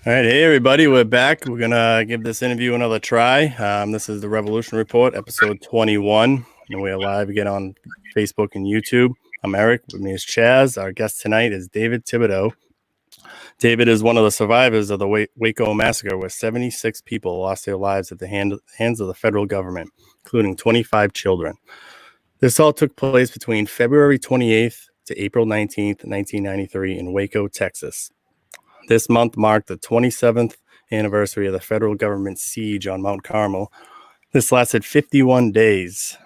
All right, hey everybody, we're back. We're gonna give this interview another try. This is the Revolution Report, episode 21, and we are live again on Facebook and YouTube. I'm Eric. With me is Chaz. Our guest tonight is David Thibodeau. David is one of the survivors of the Waco massacre, where 76 people lost their lives at the hands of the federal government, including 25 children. This all took place between February 28th to April 19th, 1993, in Waco, Texas. This month marked the 27th anniversary of the federal government's siege on Mount Carmel. This lasted 51 days,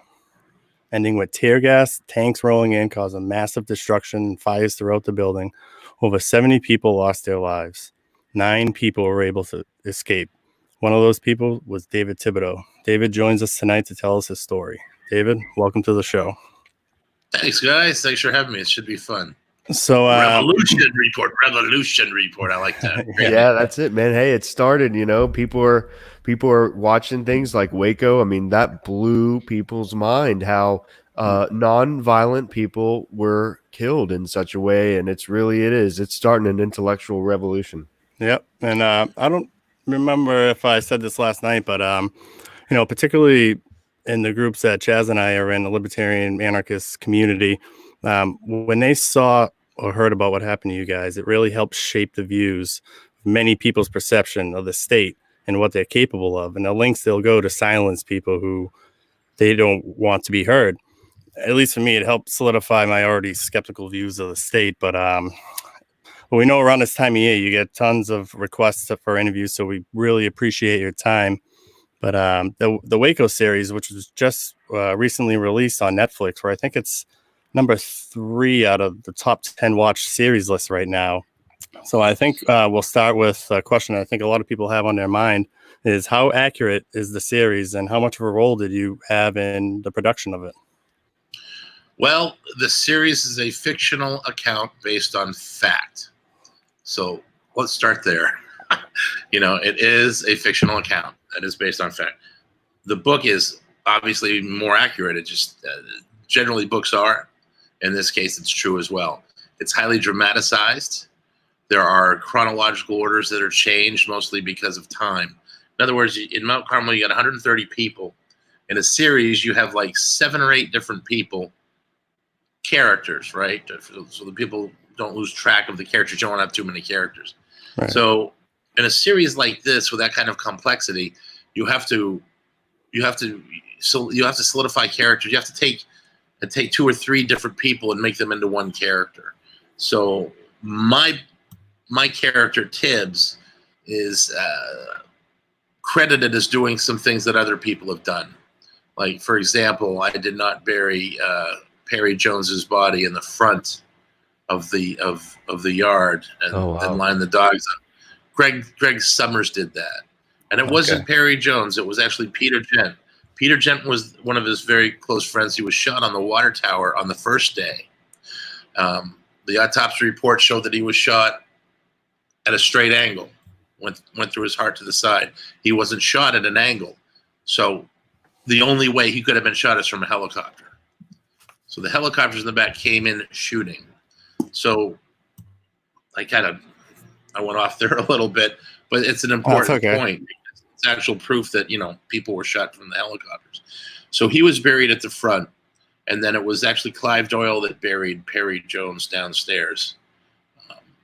ending with tear gas, tanks rolling in, causing massive destruction and fires throughout the building. Over 70 people lost their lives. 9 people were able to escape. One of those people was David Thibodeau. David joins us tonight to tell us his story. David, welcome to the show. Thanks, guys. Thanks for having me. It should be fun. So, Revolution report. I like that. Yeah, that's it, man. Hey, it started. People are watching things like Waco. I mean, that blew people's mind how non-violent people were killed in such a way, and it's starting an intellectual revolution. Yep, and I don't remember if I said this last night, but particularly in the groups that Chaz and I are in, the libertarian anarchist community. When they saw or heard about what happened to you guys, it really helped shape the views of many people's perception of the state and what they're capable of. And the links they'll go to silence people who they don't want to be heard. At least for me, it helped solidify my already skeptical views of the state. But we know around this time of year, you get tons of requests for interviews. So we really appreciate your time. But the Waco series, which was just recently released on Netflix, where I think it's number 3 out of the top 10 watched series list right now. So I think we'll start with a question I think a lot of people have on their mind is how accurate is the series and how much of a role did you have in the production of it? Well, the series is a fictional account based on fact. So let's start there. It is a fictional account that is based on fact. The book is obviously more accurate. It just generally books are. In this case, it's true as well. It's highly dramatized. There are chronological orders that are changed mostly because of time. In other words, in Mount Carmel, you got 130 people. In a series, you have like 7 or 8 different characters, right? So the people don't lose track of the characters. You don't have too many characters. Right. So in a series like this, with that kind of complexity, you have to solidify characters. You have to take 2 or 3 different people and make them into one character. So my character Tibbs is credited as doing some things that other people have done. Like, for example, I did not bury Perry Jones's body in the front of the yard and line the dogs up. Greg Summers did that, and it wasn't Perry Jones. It was actually Peter Gent. Peter Gent was one of his very close friends. He was shot on the water tower on the first day. The autopsy report showed that he was shot at a straight angle, went through his heart to the side. He wasn't shot at an angle. So the only way he could have been shot is from a helicopter. So the helicopters in the back came in shooting. So I went off there a little bit, but it's an important point. It's actual proof that, people were shot from the helicopters. So he was buried at the front, and then it was actually Clive Doyle that buried Perry Jones downstairs.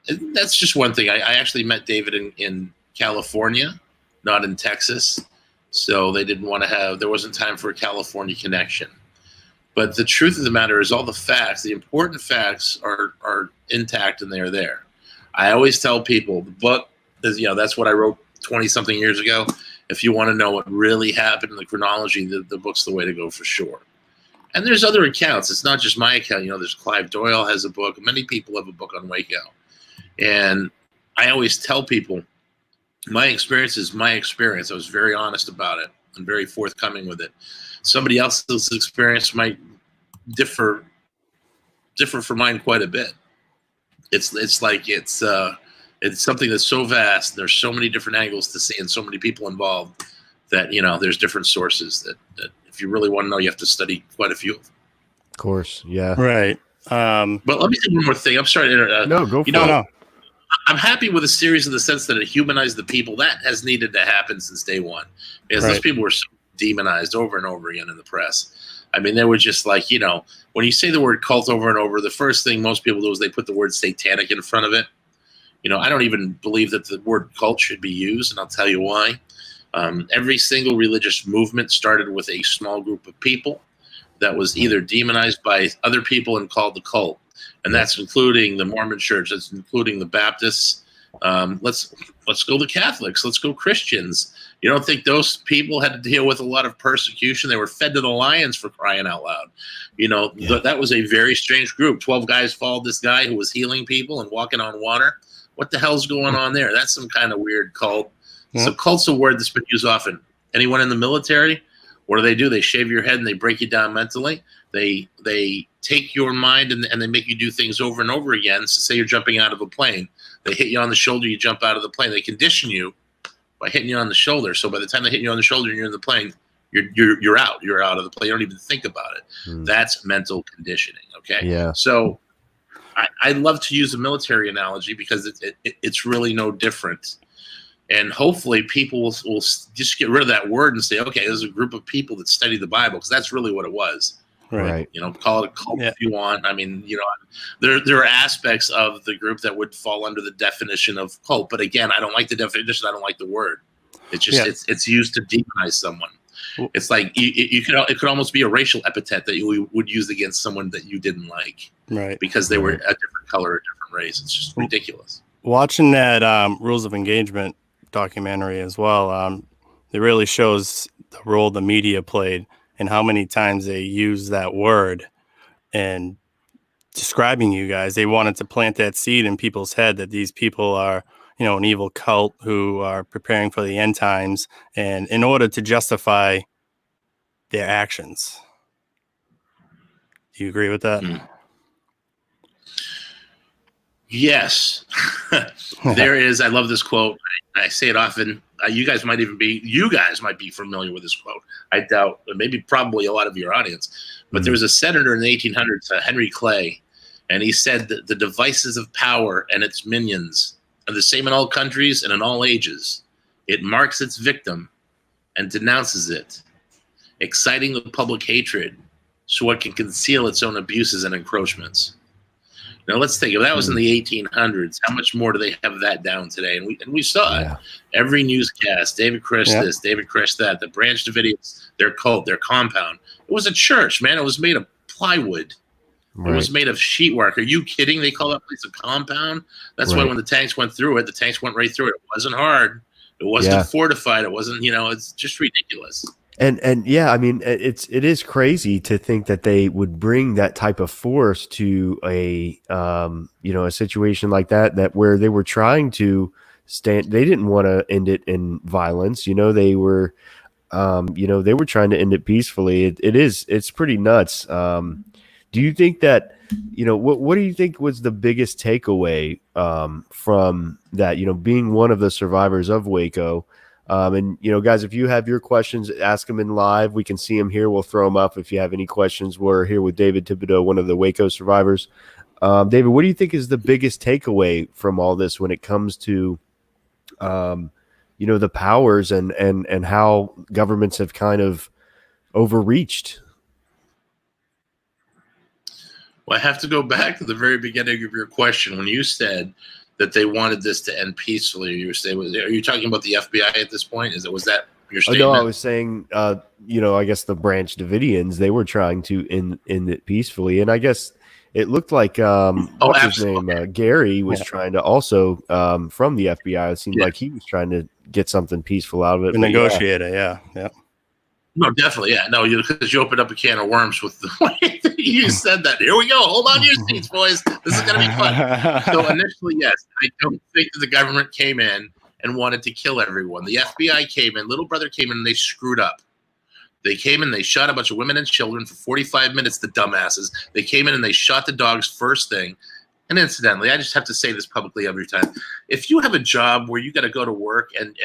And that's just one thing. I actually met David in California, not in Texas. So they didn't want to there wasn't time for a California connection. But the truth of the matter is all the facts, the important facts are intact and they're there. I always tell people the book is, that's what I wrote 20-something years ago. If you want to know what really happened in the chronology, the book's the way to go for sure. And there's other accounts. It's not just my account. There's Clive Doyle has a book. Many people have a book on Waco. And I always tell people my experience is my experience. I was very honest about it and very forthcoming with it. Somebody else's experience might differ from mine quite a bit. It's something that's so vast. There's so many different angles to see and so many people involved that, there's different sources that if you really want to know, you have to study quite a few of them. Of course. Yeah. Right. But let me say one more thing. I'm sorry to interrupt. No, go for it. No. I'm happy with the series in the sense that it humanized the people. That has needed to happen since day one, because those people were so demonized over and over again in the press. I mean, they were just like, when you say the word cult over and over, the first thing most people do is they put the word satanic in front of it. I don't even believe that the word cult should be used, and I'll tell you why. Every single religious movement started with a small group of people that was either demonized by other people and called the cult. And that's including the Mormon Church. That's including the Baptists. Let's go the Catholics. Let's go Christians. You don't think those people had to deal with a lot of persecution? They were fed to the lions, for crying out loud. That was a very strange group. 12 guys followed this guy who was healing people and walking on water. What the hell's going on there? That's some kind of weird cult. Yeah. So cult's a word that's been used often. Anyone in the military, what do? They shave your head and they break you down mentally. They take your mind and they make you do things over and over again. So say you're jumping out of a plane. They hit you on the shoulder, you jump out of the plane. They condition you by hitting you on the shoulder. So by the time they hit you on the shoulder and you're in the plane, you're out. You're out of the plane. You don't even think about it. That's mental conditioning. Okay. Yeah. So I love to use a military analogy because it's really no different. And hopefully people will just get rid of that word and say, okay, there's a group of people that study the Bible, because that's really what it was. Right. Call it a cult if you want. I mean, there are aspects of the group that would fall under the definition of cult. But again, I don't like the definition. I don't like the word. It's just it's used to demonize someone. It's like it could almost be a racial epithet that you would use against someone that you didn't like, right? Because they were a different color, a different race. It's just ridiculous. Watching that Rules of Engagement documentary as well, it really shows the role the media played and how many times they use that word and describing you guys. They wanted to plant that seed in people's head that these people are, an evil cult who are preparing for the end times, and in order to justify their actions. Do you agree with that? Yes. There is. I love this quote. I say it often. You guys might be familiar with this quote. I doubt, probably a lot of your audience. But there was a senator in the 1800s, Henry Clay, and he said that the devices of power and its minions are the same in all countries and in all ages. It marks its victim and denounces it, exciting the public hatred so it can conceal its own abuses and encroachments. Now let's think, if that was in the 1800s, how much more do they have that down today? And we saw it. Every newscast, David Chris this, David Chris that, the Branch Davidians, their cult, their compound. It was a church, man. It was made of plywood. It was made of sheetwork. Are you kidding? They call that place a compound? That's why when the tanks went through it, the tanks went right through it. It wasn't hard. It wasn't fortified. It wasn't, it's just ridiculous. And yeah, I mean, it is crazy to think that they would bring that type of force to a situation like that where they were trying to stand. They didn't want to end it in violence. They were, they were trying to end it peacefully. It's pretty nuts. Do you think that, what do you think was the biggest takeaway from that, being one of the survivors of Waco? And, guys, if you have your questions, ask them in live. We can see them here. We'll throw them up. If you have any questions, we're here with David Thibodeau, one of the Waco survivors. David, what do you think is the biggest takeaway from all this when it comes to, the powers and how governments have kind of overreached? Well, I have to go back to the very beginning of your question when you said that they wanted this to end peacefully. Are you talking about the FBI at this point? Was that your statement? No, I was saying, I guess the Branch Davidians, they were trying to end it peacefully. And I guess it looked like, what's his name? Gary was trying to also, from the FBI, it seemed like he was trying to get something peaceful out of it. Negotiate it, yeah. No, definitely, yeah. No, because you opened up a can of worms with the way that you said that. Here we go. Hold on to your seats, boys. This is going to be fun. So initially, yes, I don't think that the government came in and wanted to kill everyone. The FBI came in, Little Brother came in, and they screwed up. They came in, they shot a bunch of women and children for 45 minutes, the dumbasses. They came in and they shot the dogs first thing. And incidentally, I just have to say this publicly every time. If you have a job where you got to go to work and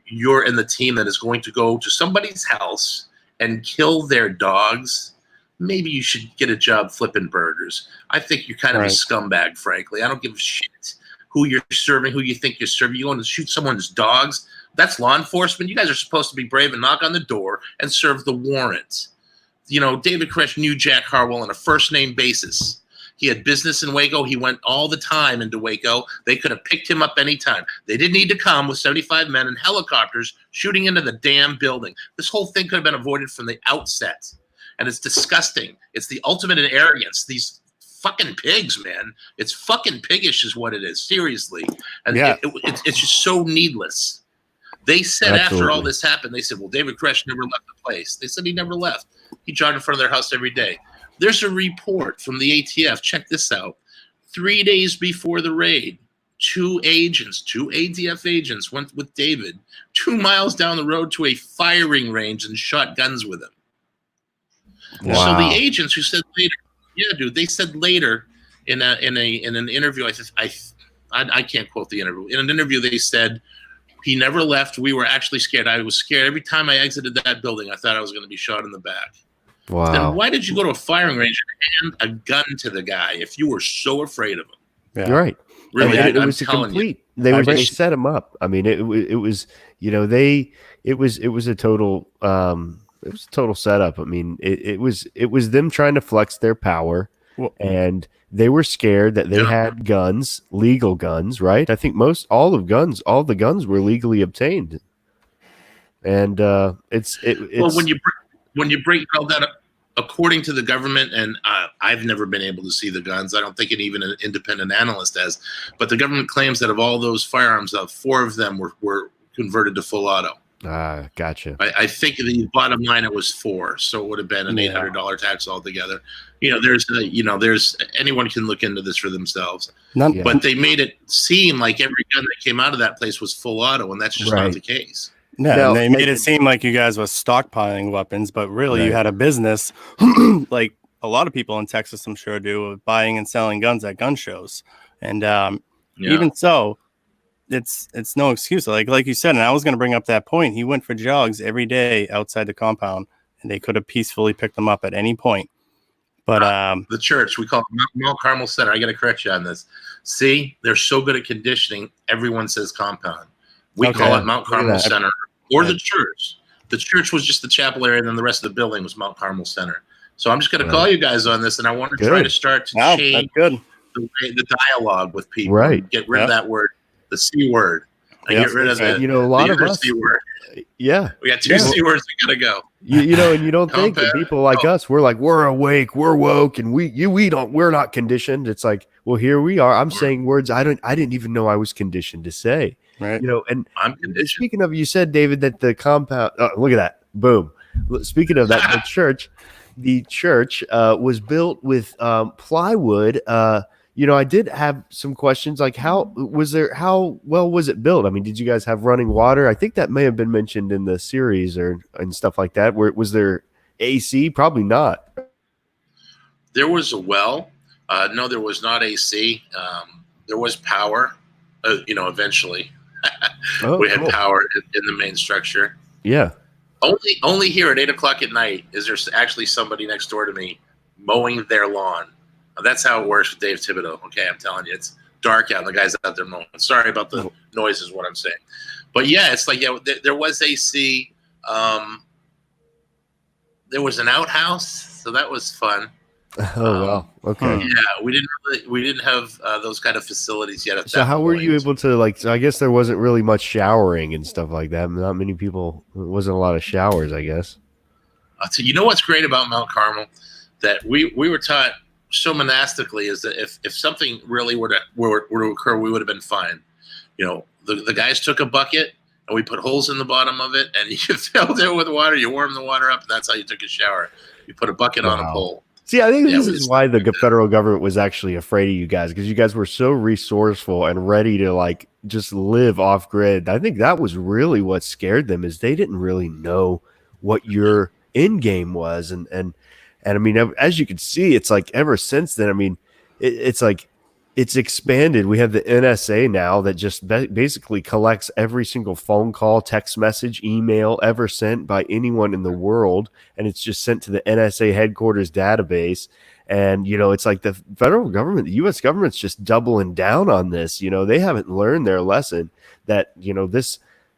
you're in the team that is going to go to somebody's house and kill their dogs, maybe you should get a job flipping burgers. I think you're kind of a scumbag, frankly. I don't give a shit. who you're serving, who you think you're serving. You go and shoot someone's dogs. That's law enforcement. You guys are supposed to be brave and knock on the door and serve the warrant. David Koresh knew Jack Harwell on a first name basis. He had business in Waco. He went all the time into Waco. They could have picked him up anytime. They didn't need to come with 75 men and helicopters shooting into the damn building. This whole thing could have been avoided from the outset. And it's disgusting. It's the ultimate in arrogance. These fucking pigs, man. It's fucking piggish is what it is. Seriously. And it's just so needless. They said after all this happened, they said, well, David Koresh never left the place. They said he never left. He jogged in front of their house every day. There's a report from the ATF. Check this out. 3 days before the raid, two ATF agents went with David 2 miles down the road to a firing range and shot guns with him. Wow. So the agents who said later, they said later in an interview, I can't quote the interview. In an interview, they said he never left. We were actually scared. I was scared every time I exited that building. I thought I was going to be shot in the back. Wow. Then why did you go to a firing range and hand a gun to the guy if you were so afraid of him? Yeah. You're right. Really, it was a complete. They set him up. I mean, it was it was a total setup. I mean, it was them trying to flex their power, and they were scared that they had guns, legal guns, right? I think all the guns were legally obtained, and it's well when you break all that up, according to the government, and I've never been able to see the guns. I don't think even an independent analyst has. But the government claims that of all those firearms, 4 of them were converted to full auto. Gotcha. I think the bottom line it was 4, so it would have been an $800 tax altogether. There's anyone can look into this for themselves. But they made it seem like every gun that came out of that place was full auto, and that's just not the case. Yeah, and they made it seem like you guys were stockpiling weapons, but really you had a business like a lot of people in Texas, I'm sure, do, of buying and selling guns at gun shows. And even so, it's no excuse. Like you said, and I was going to bring up that point. He went for jogs every day outside the compound, and they could have peacefully picked them up at any point. But the church, we call it Mount Carmel Center. I got to correct you on this. See, they're so good at conditioning. Everyone says compound. We call it Mount Carmel Center or the church. The church was just the chapel area, and then the rest of the building was Mount Carmel Center. So I'm just going to call you guys on this, and I want to try to start to change the dialogue with people. Right. Get rid of that word, the C word. And get rid of the a lot of us. C word. Yeah. We got 2 C words that got to go. And you don't think that people like us, we're like, we're awake, we're woke, and we're not conditioned. It's like, well, here we are. I'm saying words I didn't even know I was conditioned to say. Right. And I'm conditioned. Speaking of, you said, David, that the compound, look at that. Boom. Speaking of that, the church was built with plywood. I did have some questions, like how well was it built? I mean, did you guys have running water? I think that may have been mentioned in the series and stuff like that. Was there AC? Probably not. There was a well. No, there was not AC. There was power, eventually. We had power in the main structure. Yeah. Only here at 8:00 at night is there actually somebody next door to me mowing their lawn. That's how it works with Dave Thibodeau. Okay, I'm telling you, it's dark out and the guy's out there mowing. Sorry about the noise is what I'm saying. But yeah, it's like, there was AC. There was an outhouse, so that was fun. Oh wow! Okay. Yeah, we didn't have those kind of facilities yet. So how were you able to So I guess there wasn't really much showering and stuff like that. Not many people. It wasn't a lot of showers, I guess. So you know what's great about Mount Carmel, that we were taught so monastically, is that if something really were to occur, we would have been fine. The guys took a bucket and we put holes in the bottom of it, and you filled it with water. You warmed the water up, and that's how you took a shower. You put a bucket on a pole. See, I think this is why the federal government was actually afraid of you guys, because you guys were so resourceful and ready to just live off grid. I think that was really what scared them, is they didn't really know what your end game was. And I mean, as you can see, it's like ever since then, I mean, it's like it's expanded. We have the NSA now that just basically collects every single phone call, text message, email ever sent by anyone in the world, and it's just sent to the NSA headquarters database. And, it's like the federal government, the U.S. government's just doubling down on this. They haven't learned their lesson that,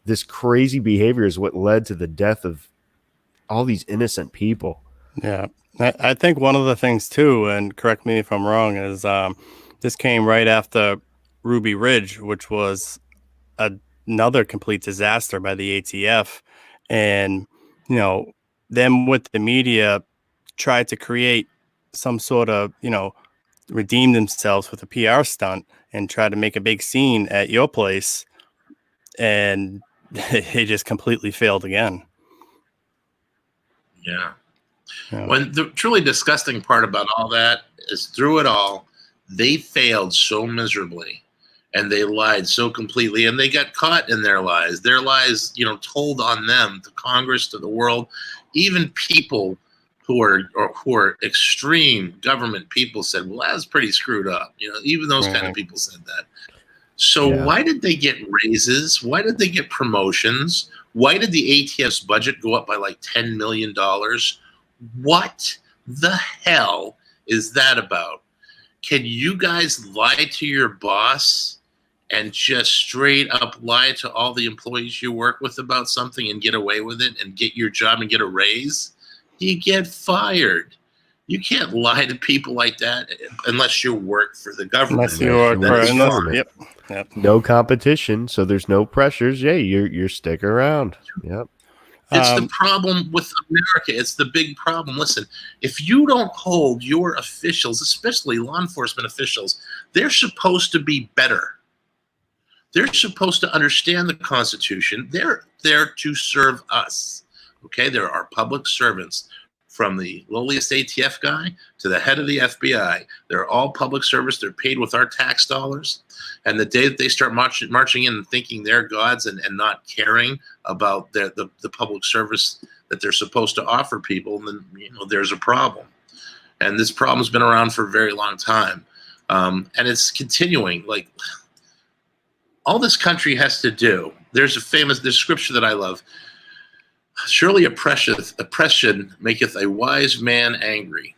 this crazy behavior is what led to the death of all these innocent people. Yeah. I think one of the things too, and correct me if I'm wrong, is this came right after Ruby Ridge, which was another complete disaster by the ATF. And, them with the media tried to create some sort of, redeem themselves with a PR stunt and try to make a big scene at your place. And they just completely failed again. Yeah. When the truly disgusting part about all that is through it all, they failed so miserably and they lied so completely and they got caught in their lies, told on them, to Congress, to the world, even people who are extreme government people said, well, that's pretty screwed up. Even those kind of people said that. So why did they get raises? Why did they get promotions? Why did the ATF's budget go up by like $10 million? What the hell is that about? Can you guys lie to your boss and just straight up lie to all the employees you work with about something and get away with it and get your job and get a raise? You get fired. You can't lie to people like that unless you work for the government. Unless you work for the government. Yep. No competition, so there's no pressures. Yeah, you're sticking around. Yep. It's the problem with America. It's the big problem. Listen, if you don't hold your officials, especially law enforcement officials, they're supposed to be better. They're supposed to understand the Constitution. They're there to serve us. Okay, there are public servants, from the lowliest ATF guy to the head of the FBI. They're all public service. They're paid with our tax dollars. And the day that they start marching in and thinking they're gods and not caring about the public service that they're supposed to offer people, then there's a problem. And this problem's been around for a very long time. And it's continuing. Like, all this country has to do, there's scripture that I love. Surely oppression maketh a wise man angry.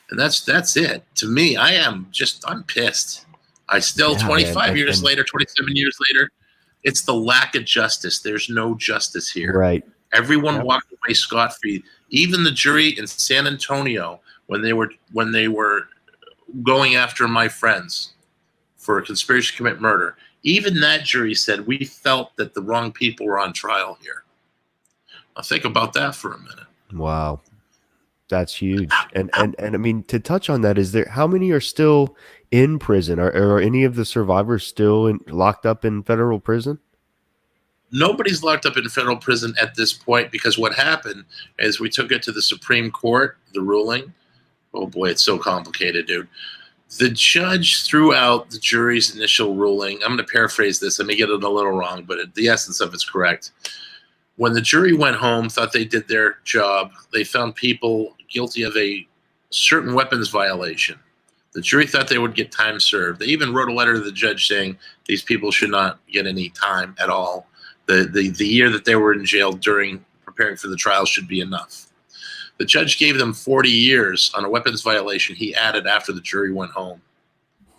And that's it. To me, I'm pissed. I still, 25 years later, 27 years later, it's the lack of justice. There's no justice here. Right. Everyone walked away scot-free. Even the jury in San Antonio, when they were going after my friends for a conspiracy to commit murder, even that jury said, we felt that the wrong people were on trial here. Now think about that for a minute. Wow. That's huge. And I mean, to touch on that, how many are still in prison? Are any of the survivors still locked up in federal prison? Nobody's locked up in federal prison at this point, because what happened is we took it to the Supreme Court, the ruling. Oh boy, it's so complicated, dude. The judge threw out the jury's initial ruling. I'm going to paraphrase this. I may get it a little wrong, but the essence of it's correct. When the jury went home, thought they did their job, they found people guilty of a certain weapons violation. The jury thought they would get time served. They even wrote a letter to the judge saying these people should not get any time at all. The year that they were in jail during preparing for the trial should be enough. The judge gave them 40 years on a weapons violation he added after the jury went home.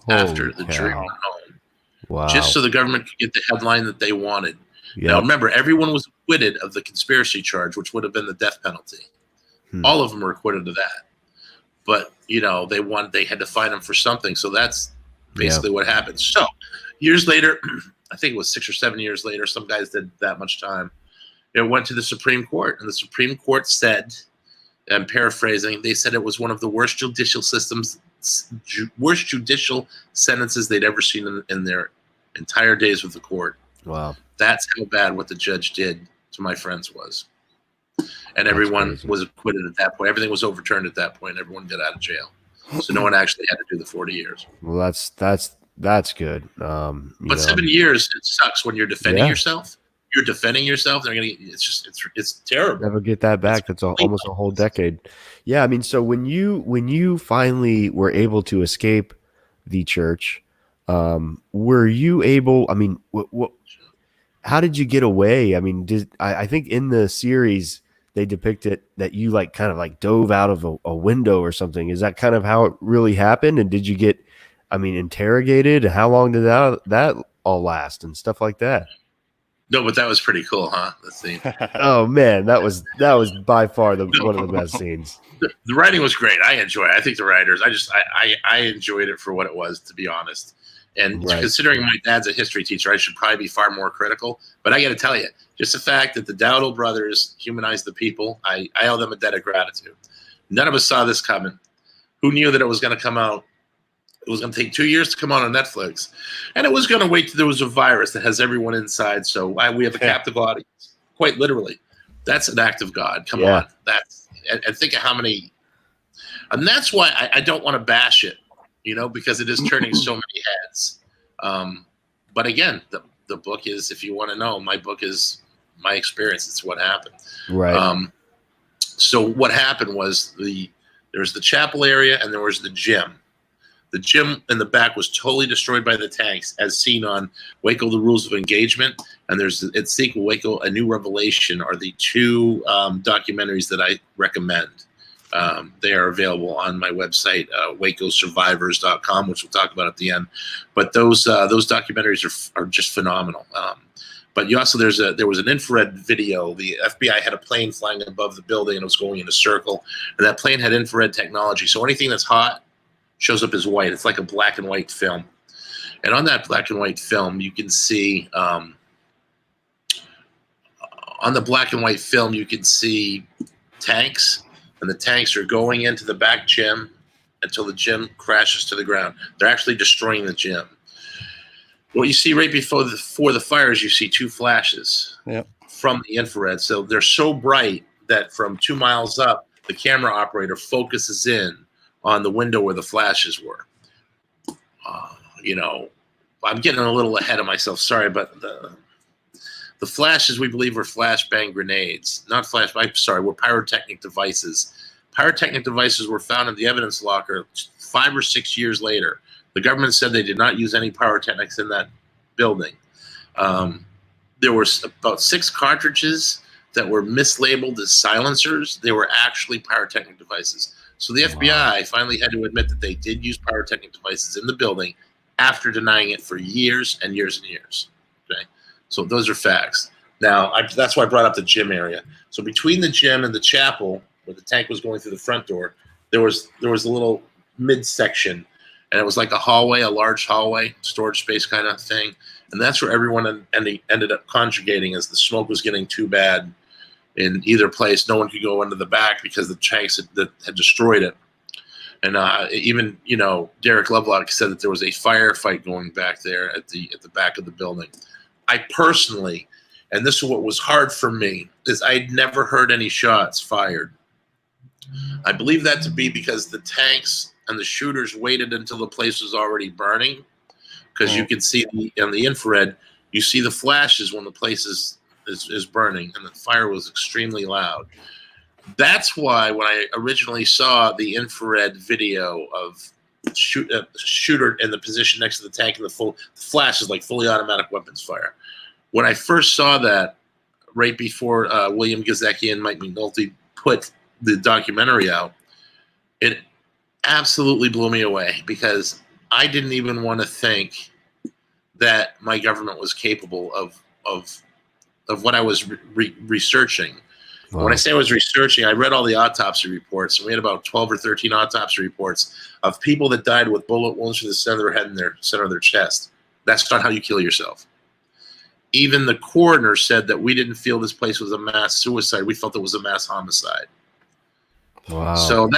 Jury went home. Wow. Just so the government could get the headline that they wanted. Yep. Now, remember, everyone was acquitted of the conspiracy charge, which would have been the death penalty. All of them were acquitted of that. But, they had to find them for something. So that's basically what happened. So years later, I think it was 6 or 7 years later, some guys did that much time. It went to the Supreme Court, and the Supreme Court said, I'm paraphrasing, they said it was one of the worst judicial sentences they'd ever seen in their entire days with the court. Wow. That's how bad what the judge did to my friends was. And everyone was acquitted at that point. Everything was overturned at that point. Everyone got out of jail. So no one actually had to do the 40 years. Well, that's good. But 7 years, it sucks when you're defending yourself. You're defending yourself. They're gonna. It's terrible. Never get that back. That's almost a whole decade. Yeah, I mean, so when you finally were able to escape the church. Were you able? I mean, how did you get away? I mean, I think in the series they depict it that you like kind of like dove out of a window or something. Is that kind of how it really happened? And did you get, I mean, interrogated? How long did that all last and stuff like that? No, but that was pretty cool, huh? The scene. Oh man, that was by far one of the best scenes. The writing was great. I enjoy it. I think the writers, I enjoyed it for what it was, to be honest. And considering my dad's a history teacher, I should probably be far more critical. But I got to tell you, just the fact that the Dowdle brothers humanized the people, I owe them a debt of gratitude. None of us saw this coming. Who knew that it was going to come out? It was going to take 2 years to come out on Netflix. And it was going to wait till there was a virus that has everyone inside. So we have a captive audience, quite literally. That's an act of God. Come on. And think of how many. And that's why I don't want to bash it, because it is turning so many heads. But again, the book is, if you want to know, my book is my experience. It's what happened. Right. So what happened was there was the chapel area and there was the gym. The gym in the back was totally destroyed by the tanks, as seen on Waco, The Rules of Engagement. And there's its sequel, Waco, A New Revelation, are the two documentaries that I recommend. They are available on my website, wacosurvivors.com, which we'll talk about at the end. But those documentaries are just phenomenal. But you also, there was an infrared video. The FBI had a plane flying above the building and it was going in a circle. And that plane had infrared technology. So anything that's hot shows up as white. It's like a black and white film. And on that black and white film, you can see, tanks. And the tanks are going into the back gym until the gym crashes to the ground. They're actually destroying the gym. What you see right before the fires, you see two flashes from the infrared. So they're so bright that from 2 miles up, the camera operator focuses in on the window where the flashes were. I'm getting a little ahead of myself. Sorry, but the flashes, we believe, were flashbang grenades. Were pyrotechnic devices. Pyrotechnic devices were found in the evidence locker 5 or 6 years later. The government said they did not use any pyrotechnics in that building. There were about 6 cartridges that were mislabeled as silencers. They were actually pyrotechnic devices. So the FBI finally had to admit that they did use pyrotechnic devices in the building after denying it for years and years and years. Okay, so those are facts. Now, that's why I brought up the gym area. So between the gym and the chapel, where the tank was going through the front door, there was a little midsection, and it was like a large hallway, storage space kind of thing. And that's where everyone ended up congregating as the smoke was getting too bad in either place. No one could go into the back because the tanks had destroyed it. And even Derek Lovelock said that there was a firefight going back there at the back of the building. I personally, and this is what was hard for me, is I'd never heard any shots fired. I believe that to be because the tanks and the shooters waited until the place was already burning, because you can see on the infrared, you see the flashes when the place is burning, and the fire was extremely loud. That's why when I originally saw the infrared video of shooter in the position next to the tank and the flash is like fully automatic weapons fire. When I first saw that, right before William Gizecki and Mike McNulty put the documentary out, it absolutely blew me away, because I didn't even want to think that my government was capable of what I was researching. Wow. When I say I was researching, I read all the autopsy reports, and we had about 12 or 13 autopsy reports of people that died with bullet wounds to the center of their head and their center of their chest. That's not how you kill yourself. Even the coroner said that we didn't feel this place was a mass suicide. We felt it was a mass homicide. Wow. So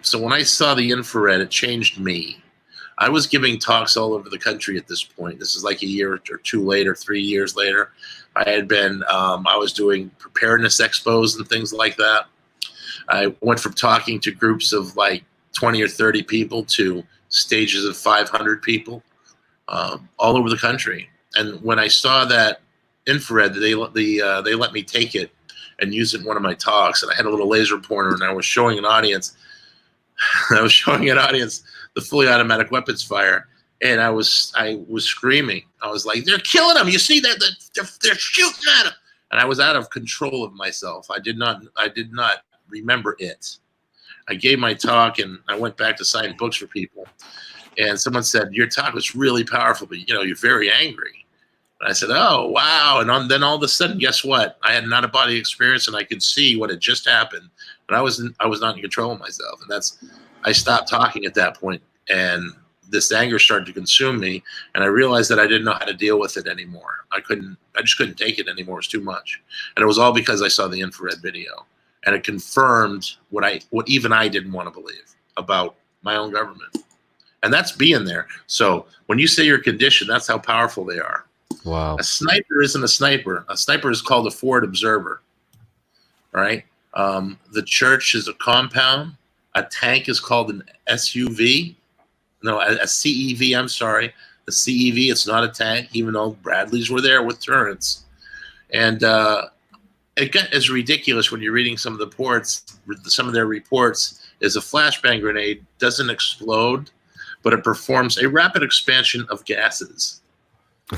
So when I saw the infrared, it changed me. I was giving talks all over the country at this point. This is like a year or two later, 3 years later. I had been, I was doing preparedness expos and things like that. I went from talking to groups of like 20 or 30 people to stages of 500 people all over the country. And when I saw that infrared, they let me take it and use it in one of my talks. And I had a little laser pointer, and I was showing an audience. The the fully automatic weapons fire, and I was screaming. I was like, "They're killing him! You see that? They're shooting at him!" And I was out of control of myself. I did not remember it. I gave my talk, and I went back to sign books for people. And someone said, "Your talk was really powerful, but you're very angry." And I said, "Oh, wow!" And then all of a sudden, guess what? I had an out-of-body experience, and I could see what had just happened. And I was not in control of myself, and I stopped talking at that point, and this anger started to consume me, and I realized that I didn't know how to deal with it anymore. I just couldn't take it anymore. It was too much, and it was all because I saw the infrared video, and it confirmed what even I didn't want to believe about my own government, and that's being there. So when you say you're conditioned, that's how powerful they are. Wow. A sniper isn't a sniper. A sniper is called a forward observer. All right. The church is a compound. A tank is called an SUV. No, a CEV. I'm sorry. The CEV. It's not a tank, even though Bradleys were there with turrets. And it got as ridiculous when you're reading some of the reports. Some of their reports is a flashbang grenade doesn't explode, but it performs a rapid expansion of gases.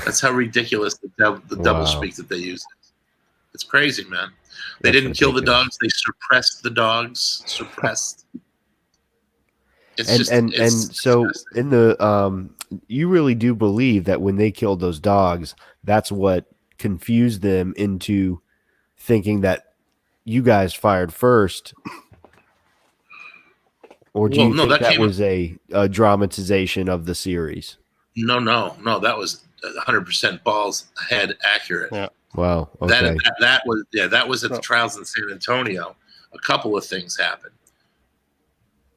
That's how ridiculous the double speak that they use. It's crazy, man. They didn't kill the dogs. They suppressed the dogs. Suppressed. So in the you really do believe that when they killed those dogs, that's what confused them into thinking that you guys fired first, or do you think that was a dramatization of the series? No. That was 100% balls head accurate. Yeah. Wow. Okay. That was at the trials in San Antonio. A couple of things happened.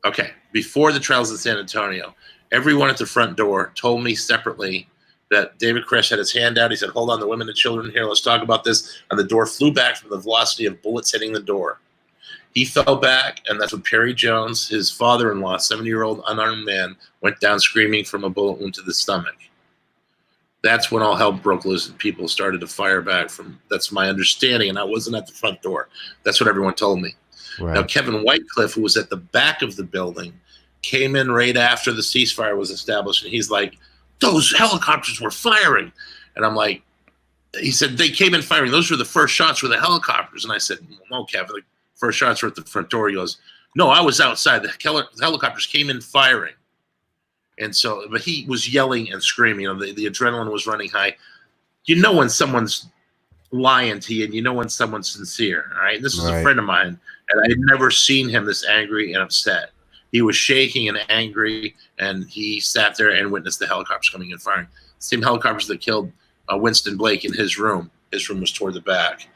Okay, before the trials in San Antonio, everyone at the front door told me separately that David Koresh had his hand out. He said, "Hold on, the women and children here. Let's talk about this." And the door flew back from the velocity of bullets hitting the door. He fell back, and that's when Perry Jones, his father-in-law, 70-year-old unarmed man, went down screaming from a bullet wound to the stomach. That's when all hell broke loose and people started to fire back. That's my understanding, and I wasn't at the front door. That's what everyone told me. Right. Now, Kevin Whitecliffe, who was at the back of the building, came in right after the ceasefire was established, and he's like, "Those helicopters were firing." And I'm like, he said, "They came in firing. Those were the first shots were the helicopters." And I said, "No, Kevin, the first shots were at the front door." He goes, "No, I was outside. The helicopters came in firing." And so, but he was yelling and screaming. The adrenaline was running high. When someone's lying to you, and when someone's sincere. All right. And this is a friend of mine, and I had never seen him this angry and upset. He was shaking and angry, and he sat there and witnessed the helicopters coming in firing. Same helicopters that killed Winston Blake in his room. His room was toward the back.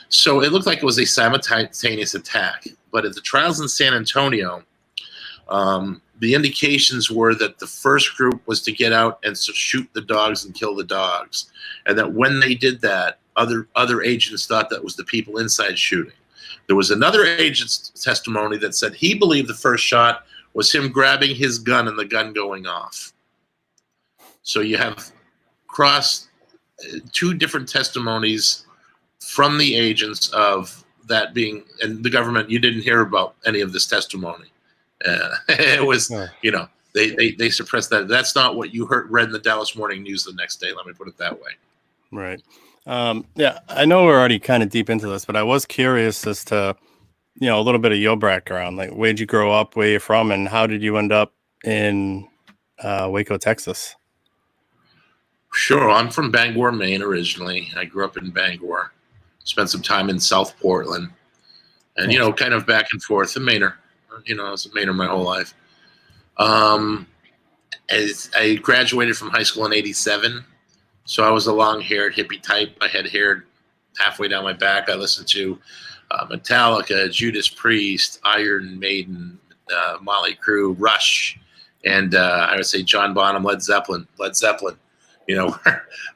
So it looked like it was a simultaneous attack. But at the trials in San Antonio, the indications were that the first group was to get out and shoot the dogs and kill the dogs. And that when they did that, other agents thought that was the people inside shooting. There was another agent's testimony that said he believed the first shot was him grabbing his gun and the gun going off. So you have two different testimonies from the agents of that being, and the government, you didn't hear about any of this testimony. It was, they suppressed that. That's not what you read in the Dallas Morning News the next day. Let me put it that way. Right. Yeah, I know we're already kind of deep into this, but I was curious as to, a little bit of your background. Like, where'd you grow up, where you're from, and how did you end up in Waco, Texas? Sure. I'm from Bangor, Maine originally. I grew up in Bangor, spent some time in South Portland, and, kind of back and forth. A Mainer. I was a Mainer my whole life. As I graduated from high school in '87, so I was a long-haired hippie type. I had hair halfway down my back. I listened to Metallica, Judas Priest, Iron Maiden, Motley Crue, Rush, and I would say John Bonham, Led Zeppelin.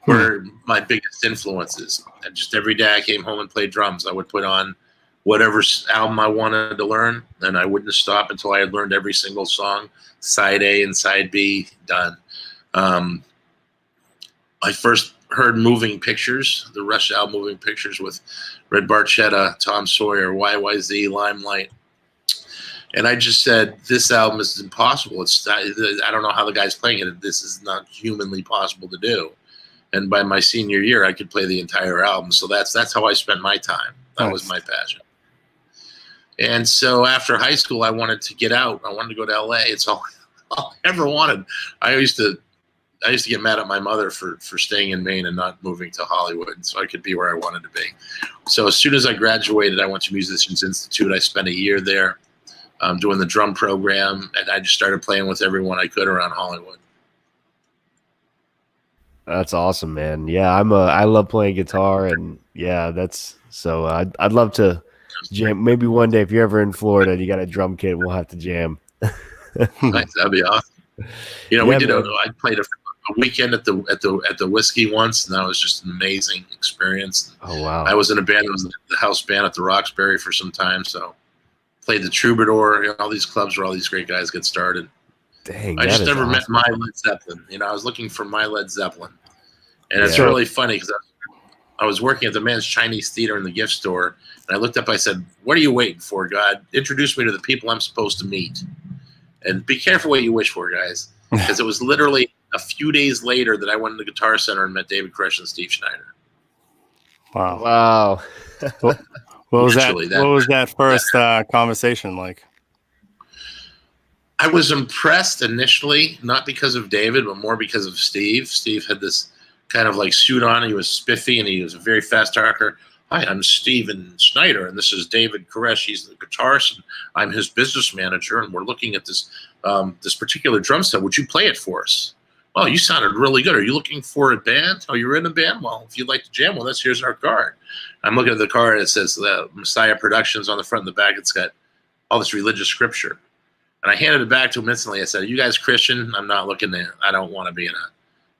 Were my biggest influences. And just every day I came home and played drums. I would put on whatever album I wanted to learn, and I wouldn't stop until I had learned every single song, side A and side B, done. I first heard Moving Pictures, the Rush album Moving Pictures with Red Barchetta, Tom Sawyer, YYZ, Limelight. And I just said, this album is impossible. I don't know how the guy's playing it. This is not humanly possible to do. And by my senior year, I could play the entire album. So that's how I spent my time. That was my passion. And so after high school, I wanted to get out. I wanted to go to LA. It's all I ever wanted. I used to get mad at my mother for staying in Maine and not moving to Hollywood so I could be where I wanted to be. So as soon as I graduated, I went to Musicians Institute. I spent a year there doing the drum program, and I just started playing with everyone I could around Hollywood. That's awesome, man. Yeah, I love playing guitar, and yeah, that's so. I'd love to jam. Maybe one day, if you're ever in Florida, and you got a drum kit, we'll have to jam. Nice, that'd be awesome. You know, I played a weekend at the Whiskey once, and that was just an amazing experience. Oh wow! I was in a band that was the house band at the Roxbury for some time, so played the Troubadour. You know, all these clubs where all these great guys get started. Dang, I just never awesome. met my Led Zeppelin. You know, I was looking for my Led Zeppelin, and it's really funny because I was working at the Man's Chinese Theater in the gift store, and I looked up. I said, "What are you waiting for, God? Introduce me to the people I'm supposed to meet." And be careful what you wish for, guys, because it was literally a few days later that I went to the Guitar Center and met David Koresh and Steve Schneider. Wow! What was that? What was that first conversation like? I was impressed initially, not because of David, but more because of Steve. Steve had this kind of like suit on. He was spiffy, and he was a very fast talker. Hi, I'm Steven Schneider, and this is David Koresh. He's the guitarist, and I'm his business manager, and we're looking at this this particular drum set. Would you play it for us? Well, you sounded really good. Are you looking for a band? Oh, you're in a band? Well, if you'd like to jam with us, here's our card. I'm looking at the card, and it says Messiah Productions on the front and the back. It's got all this religious scripture. And I handed it back to him instantly. I said, "Are you guys Christian? I'm not looking to, I don't want to be in a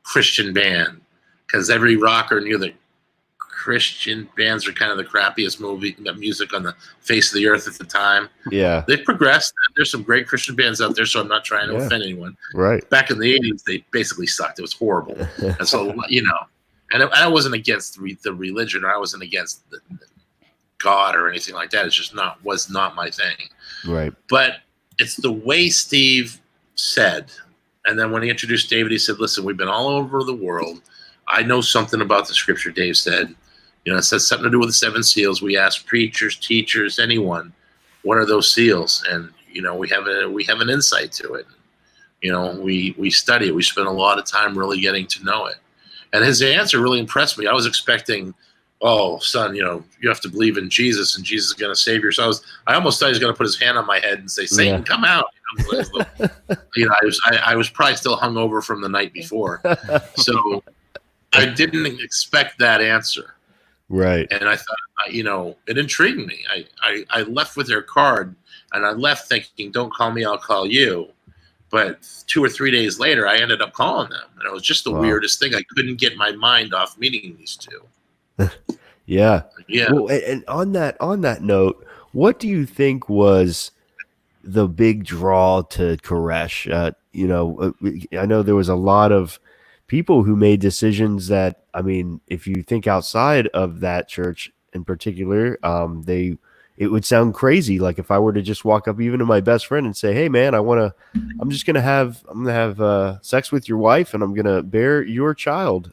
Christian band." Because every rocker knew that Christian bands are kind of the crappiest music on the face of the earth at the time. Yeah. They've progressed. There's some great Christian bands out there, so I'm not trying to offend anyone. Right. Back in the 80s, they basically sucked. It was horrible. And so, you know, and I wasn't against the religion, or I wasn't against the God or anything like that. It's just was not my thing. Right. But it's the way Steve said. And then when he introduced David, he said, "Listen, we've been all over the world. I know something about the scripture," Dave said. You know, it says something to do with the 7 seals. We ask preachers, teachers, anyone, what are those seals? And, you know, we have an insight to it. You know, we study it. We spend a lot of time really getting to know it. And his answer really impressed me. I was expecting, "Oh, son, you know, you have to believe in Jesus, and Jesus is going to save you." So I almost thought he was going to put his hand on my head and say, "Satan, come out." You know, I was probably still hungover from the night before. So I didn't expect that answer. Right. And I thought, you know, it intrigued me. I left with their card, and I left thinking, "Don't call me, I'll call you." But 2 or 3 days later, I ended up calling them. And it was just the weirdest thing. I couldn't get my mind off meeting these two. Yeah. Yeah. Well, and on that note, what do you think was the big draw to Koresh? You know, I know there was a lot of people who made decisions that, I mean, if you think outside of that church in particular, it would sound crazy. Like if I were to just walk up even to my best friend and say, "Hey man, I'm gonna have sex with your wife, and I'm gonna bear your child."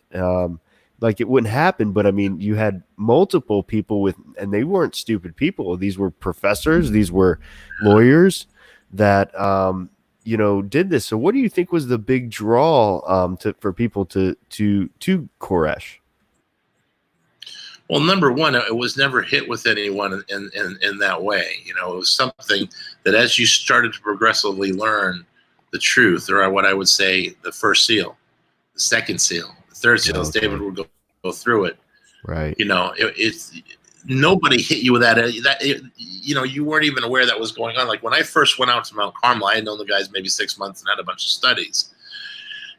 Like it wouldn't happen. But I mean, you had multiple people and they weren't stupid people. These were professors. These were lawyers that, you know, did this. So what do you think was the big draw for people to Koresh? Well, number one, it was never hit with anyone in that way. You know, it was something that as you started to progressively learn the truth, or what I would say, the first seal, the second seal, the third seal, as David would go through it. Right. You know, it's nobody hit you with that. You know, you weren't even aware that was going on. Like when I first went out to Mount Carmel, I had known the guys maybe 6 months and had a bunch of studies.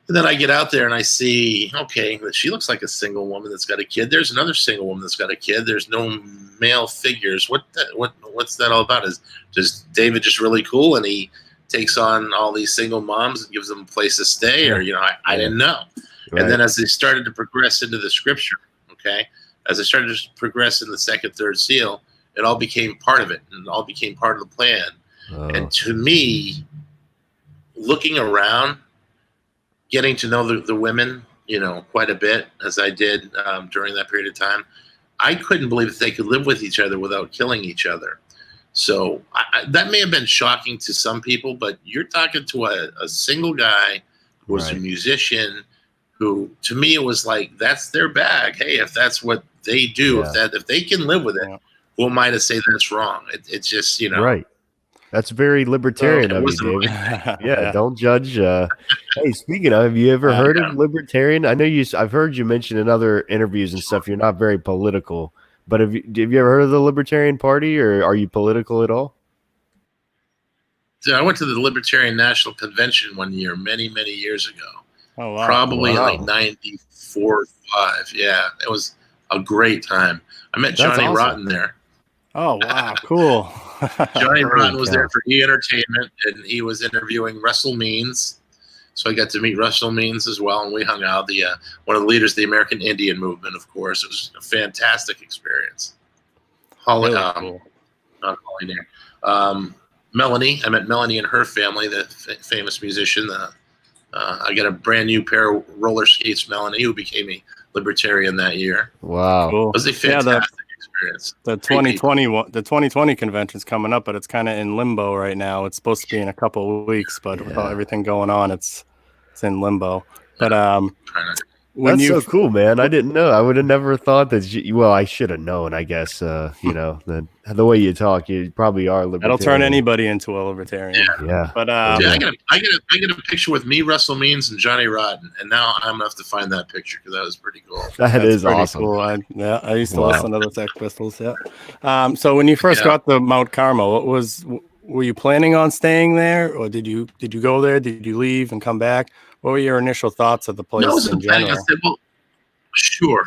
And then I get out there and I see, okay, she looks like a single woman that's got a kid. There's another single woman that's got a kid. There's no male figures. What's that all about? Is David just really cool and he takes on all these single moms and gives them a place to stay? Or, you know, I didn't know. Right. And then as they started to progress into the scripture, okay, as I started to progress in the second, third seal, it all became part of it, and it all became part of the plan. And to me, looking around, getting to know the women, quite a bit, as I did during that period of time, I couldn't believe that they could live with each other without killing each other. So that may have been shocking to some people, but you're talking to a single guy who was a musician who, to me, it was like, that's their bag. Hey, if that's what they do, if they can live with it, who am I to say that's wrong? It's just, Right. That's very libertarian of you, David. Yeah, don't judge. Hey, speaking of, have you ever heard of libertarian? I know I've heard you mention in other interviews and stuff, you're not very political, but have you ever heard of the Libertarian Party, or are you political at all? So I went to the Libertarian National Convention one year, many, many years ago. Oh, wow. Probably like 94, 5. Yeah, it was a great time. I met Johnny Rotten there. Oh, wow. Cool. Johnny Rotten was there for E! Entertainment, and he was interviewing Russell Means. So I got to meet Russell Means as well, and we hung out. One of the leaders of the American Indian movement, of course. It was a fantastic experience. Cool. Not Holly there. Melanie, I met Melanie and her family, the famous musician. I got a brand new pair of roller skates, Melanie, who became a libertarian that year. Wow. Cool. It was a fantastic experience. The 2020 convention's coming up, but it's kind of in limbo right now. It's supposed to be in a couple of weeks, but with everything going on, it's in limbo. But that's so cool, man. I didn't know. I would have never thought that. Well, I should have known, I guess. The way you talk, you probably are libertarian. That'll turn anybody into a libertarian. Yeah. But I get a picture with me, Russell Means, and Johnny Rotten, and now I'm gonna have to find that picture because that was pretty cool. That is awesome. Cool. I used to listen to the Sex Pistols. Yeah. So when you first got to Mount Carmel, were you planning on staying there, or did you go there? Did you leave and come back? What were your initial thoughts of the place in general? I said, well, sure.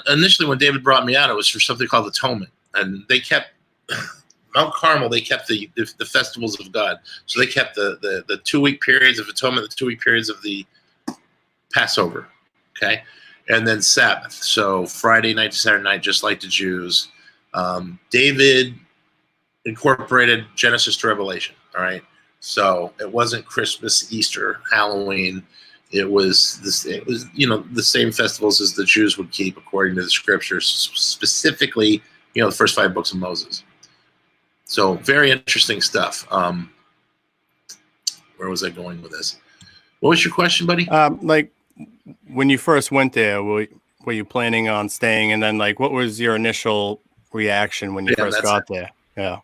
Initially, when David brought me out, it was for something called Atonement. And they kept Mount Carmel, they kept the festivals of God. So they kept the 2-week periods of Atonement, the 2-week periods of the Passover, okay? And then Sabbath. So Friday night to Saturday night, just like the Jews. David incorporated Genesis to Revelation, all right? So it wasn't Christmas, Easter, Halloween. It was the same festivals as the Jews would keep according to the scriptures, specifically, the first 5 books of Moses. So very interesting stuff. Where was I going with this? What was your question, buddy? Like when you first went there, were you planning on staying? And then what was your initial reaction when you first got there? Yeah.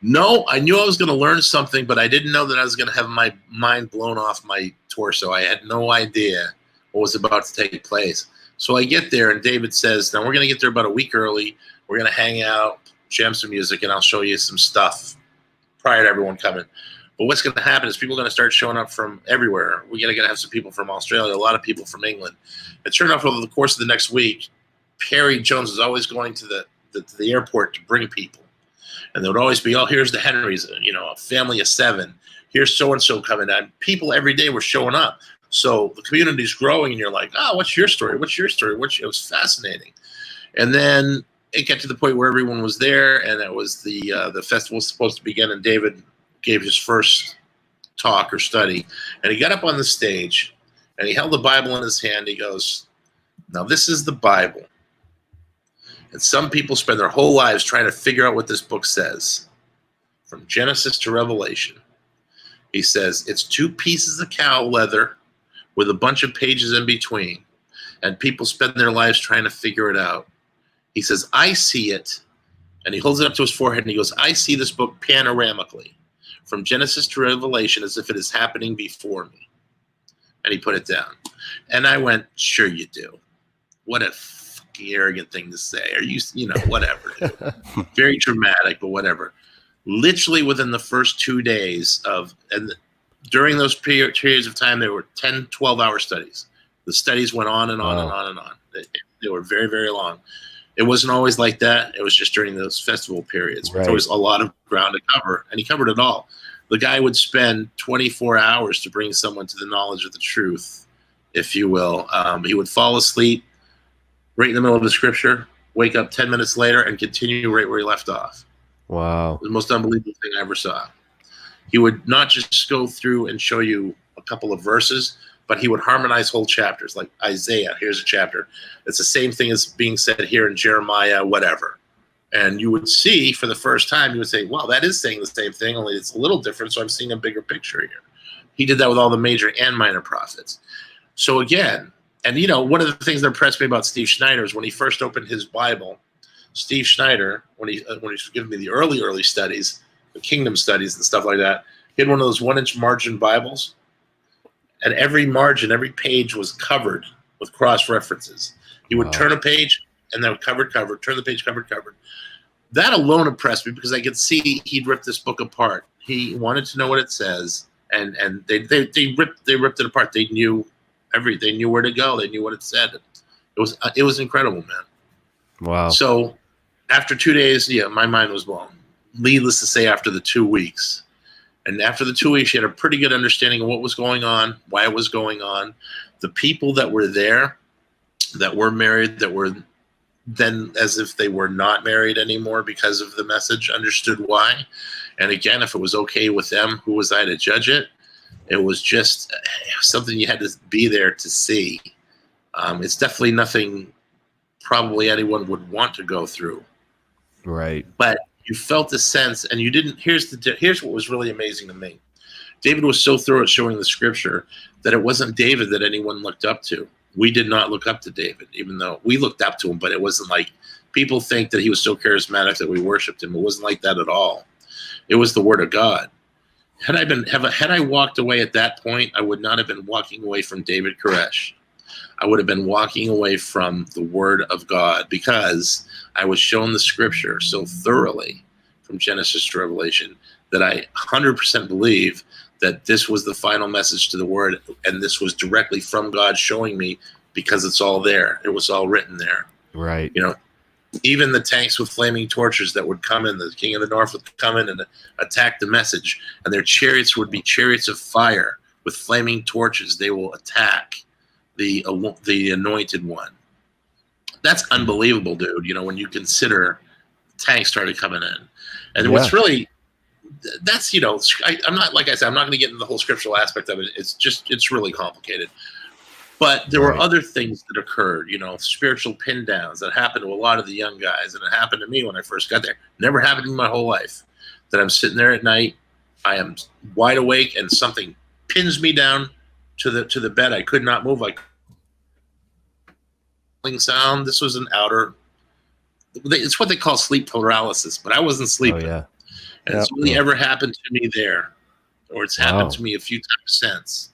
No, I knew I was going to learn something, but I didn't know that I was going to have my mind blown off my torso. I had no idea what was about to take place. So I get there, and David says, now we're going to get there about a week early. We're going to hang out, jam some music, and I'll show you some stuff prior to everyone coming. But what's going to happen is people are going to start showing up from everywhere. We're going to have some people from Australia, a lot of people from England. It turned out over the course of the next week, Perry Jones was always going to the airport to bring people. And there would always be, here's the Henrys, a family of 7. Here's so-and-so coming on. People every day were showing up. So the community's growing, and you're like, what's your story? What's your story? It was fascinating. And then it got to the point where everyone was there, and it was the festival was supposed to begin, and David gave his first talk or study. And he got up on the stage, and he held the Bible in his hand. He goes, now this is the Bible. And some people spend their whole lives trying to figure out what this book says. From Genesis to Revelation. He says, it's 2 pieces of cow leather with a bunch of pages in between. And people spend their lives trying to figure it out. He says, I see it. And he holds it up to his forehead and he goes, I see this book panoramically. From Genesis to Revelation as if it is happening before me. And he put it down. And I went, sure you do. What a arrogant thing to say, or whatever. Very dramatic, but whatever. Literally within the first 2 days during those periods of time, there were 10, 12-hour studies. The studies went on and on and on and on. They were very, very long. It wasn't always like that. It was just during those festival periods. Right. There was a lot of ground to cover, and he covered it all. The guy would spend 24 hours to bring someone to the knowledge of the truth, if you will. He would fall asleep right in the middle of the scripture, wake up 10 minutes later, and continue right where he left off. Wow. The most unbelievable thing I ever saw. He would not just go through and show you a couple of verses, but he would harmonize whole chapters. Like Isaiah, here's a chapter. It's the same thing as being said here in Jeremiah, whatever. And you would see for the first time, you would say, wow, that is saying the same thing, only it's a little different, so I'm seeing a bigger picture here. He did that with all the major and minor prophets. So again, and one of the things that impressed me about Steve Schneider is when he first opened his Bible, Steve Schneider, when he was giving me the early studies, the kingdom studies and stuff like that, he had one of those 1-inch margin Bibles, and every margin, every page was covered with cross references. He would turn a page and then covered, turn the page, covered. That alone impressed me because I could see he'd ripped this book apart. He wanted to know what it says, and they ripped it apart. They knew they knew where to go. They knew what it said. It was incredible, man. Wow. So after 2 days, my mind was blown. Needless to say, after the 2 weeks. And after the 2 weeks, she had a pretty good understanding of what was going on, why it was going on. The people that were there, that were married, that were then as if they were not married anymore because of the message, understood why. And again, if it was okay with them, who was I to judge it? It was just something you had to be there to see. It's definitely nothing probably anyone would want to go through. Right. But you felt the sense, and you didn't. Here's what was really amazing to me. David was so thorough at showing the scripture that it wasn't David that anyone looked up to. We did not look up to David, even though we looked up to him, but it wasn't like people think that he was so charismatic that we worshiped him. It wasn't like that at all. It was the word of God. Had I walked away at that point, I would not have been walking away from David Koresh. I would have been walking away from the word of God because I was shown the scripture so thoroughly from Genesis to Revelation that I 100% believe that this was the final message to the word, and this was directly from God showing me because it's all there. It was all written there. Right. Even the tanks with flaming torches that would come in, the king of the north would come in and attack the message, and their chariots would be chariots of fire with flaming torches. They will attack the anointed one. That's unbelievable, dude. When you consider tanks started coming in, and what's really that's I'm not, like I said, I'm not going to get into the whole scriptural aspect of it. It's really complicated. But there were other things that occurred, spiritual pin downs that happened to a lot of the young guys, and it happened to me when I first got there. Never happened in my whole life. That I'm sitting there at night, I am wide awake, and something pins me down to the bed. I could not move. Sound. This was an outer. It's what they call sleep paralysis, but I wasn't sleeping. Oh, yeah. And it's only ever happened to me there, or it's happened to me a few times since.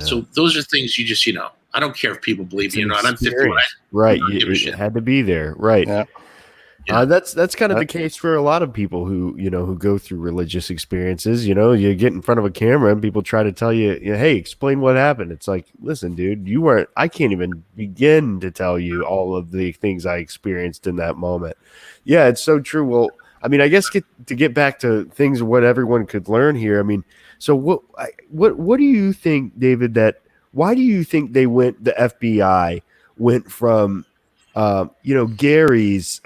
So those are things you just, I don't care if people believe me or not. I'm 51. Right. You had to be there. Right. Yeah. That's kind of the case for a lot of people who go through religious experiences. You get in front of a camera and people try to tell you, hey, explain what happened. It's like, listen, dude, I can't even begin to tell you all of the things I experienced in that moment. Yeah, it's so true. Well, I mean, I guess to get back to things, what everyone could learn here. I mean, so what do you think, David, why do you think the FBI went from, Gary's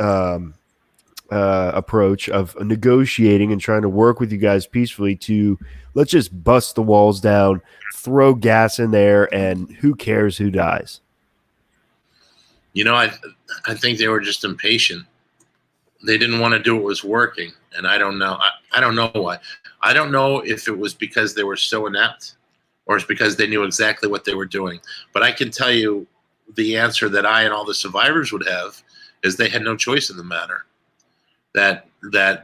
approach of negotiating and trying to work with you guys peacefully to let's just bust the walls down, throw gas in there, and who cares who dies? I think they were just impatient. They didn't want to do what was working, and I don't know. I don't know why. I don't know if it was because they were so inept, or it's because they knew exactly what they were doing. But I can tell you the answer that I and all the survivors would have is they had no choice in the matter. That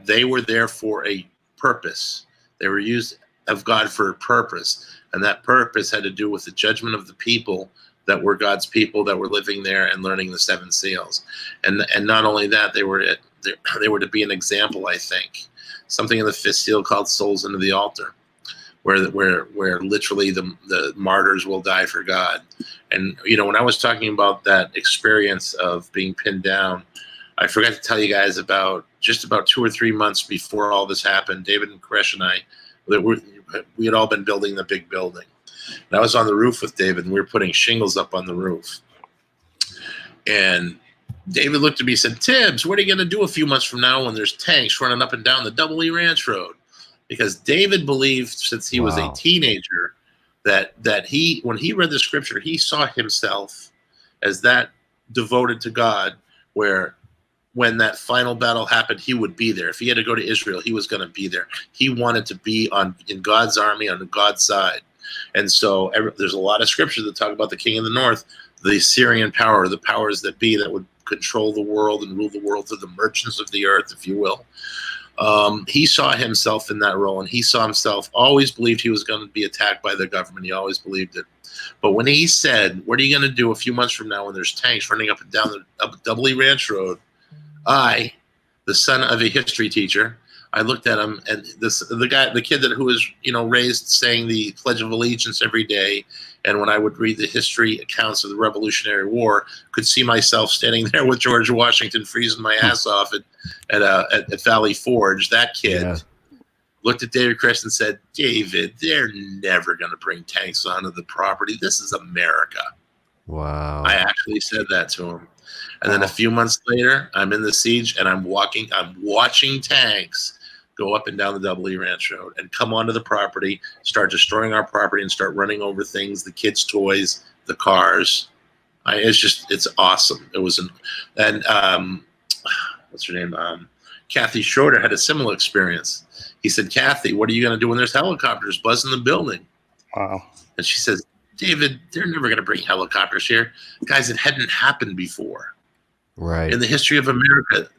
they were there for a purpose. They were used of God for a purpose, and that purpose had to do with the judgment of the people that were God's people that were living there and learning the 7 seals. And not only that, they were to be an example, I think. Something in the 5th seal called souls into the altar, where literally the martyrs will die for God. And, when I was talking about that experience of being pinned down, I forgot to tell you guys about 2 or 3 months before all this happened, David and Koresh and I, we had all been building the big building. And I was on the roof with David, and we were putting shingles up on the roof. And David looked at me and said, Tibbs, what are you going to do a few months from now when there's tanks running up and down the Double E Ranch Road? Because David believed since he was a teenager that when he read the scripture, he saw himself as that devoted to God, where when that final battle happened, he would be there. If he had to go to Israel, he was going to be there. He wanted to be in God's army, on God's side. And so there's a lot of scripture that talk about the king of the north, the Assyrian power, the powers that be that would control the world and rule the world through the merchants of the earth, if you will. He saw himself in that role, and he saw himself, always believed he was going to be attacked by the government. He always believed it. But when he said, what are you going to do a few months from now when there's tanks running up and down the Double E Ranch Road? I, the son of a history teacher, I looked at him, and the kid who was raised saying the Pledge of Allegiance every day, and when I would read the history accounts of the Revolutionary War, could see myself standing there with George Washington freezing my ass off at Valley Forge. That kid looked at David Chris and said, David, they're never going to bring tanks onto the property. This is America. Wow. I actually said that to him. And then a few months later, I'm in the siege, and I'm watching tanks go up and down the Double E Ranch Road and come onto the property, start destroying our property, and start running over things, the kids' toys, the cars. It's awesome. It was what's her name? Kathy Schroeder had a similar experience. He said, Kathy, what are you going to do when there's helicopters buzzing the building? Wow. And she says, David, they're never going to bring helicopters here. Guys, it hadn't happened before. Right. In the history of America,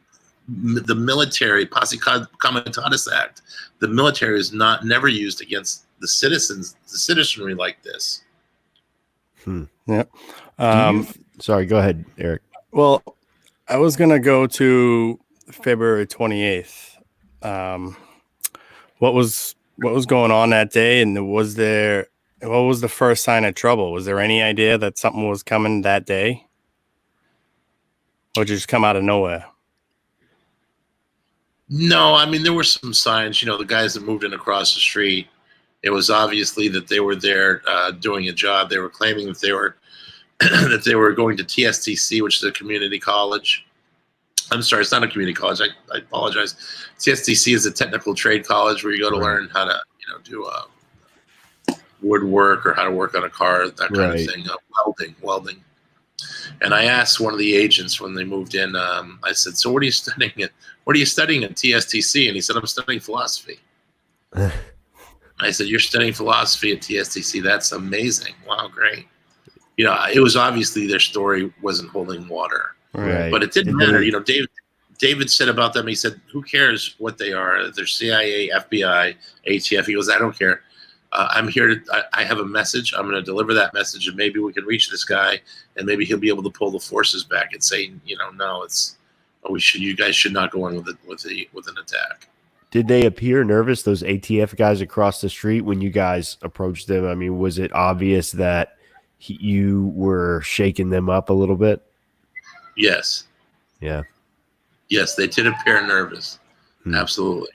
the military, Posse Comitatus Act, the military is never used against the citizenry like this. Yeah. Sorry, go ahead, Eric. Well, I was going to go to February 28th. What was going on that day, and what was the first sign of trouble? Was there any idea that something was coming that day? Or did it just come out of nowhere? No, I mean, there were some signs. The guys that moved in across the street, it was obviously that they were there doing a job. They were claiming that they were that they were going to TSTC, which is a community college. I'm sorry, it's not a community college. I apologize. TSTC is a technical trade college where you go to learn how to do woodwork or how to work on a car, that kind of thing. Welding. And I asked one of the agents when they moved in, I said, so what are you studying at TSTC? And he said, I'm studying philosophy. I said, you're studying philosophy at TSTC? That's amazing. Wow, great. It was obviously their story wasn't holding water. Right. But it didn't matter. David said about them, he said, who cares what they are? They're CIA, FBI, ATF. He goes, I don't care. I'm here I have a message. I'm going to deliver that message, and maybe we can reach this guy, and maybe he'll be able to pull the forces back and say, no, you guys should not go in with an attack. Did they appear nervous, those ATF guys across the street, when you guys approached them? I mean, was it obvious that you were shaking them up a little bit? Yes. Yeah. Yes, they did appear nervous. Absolutely.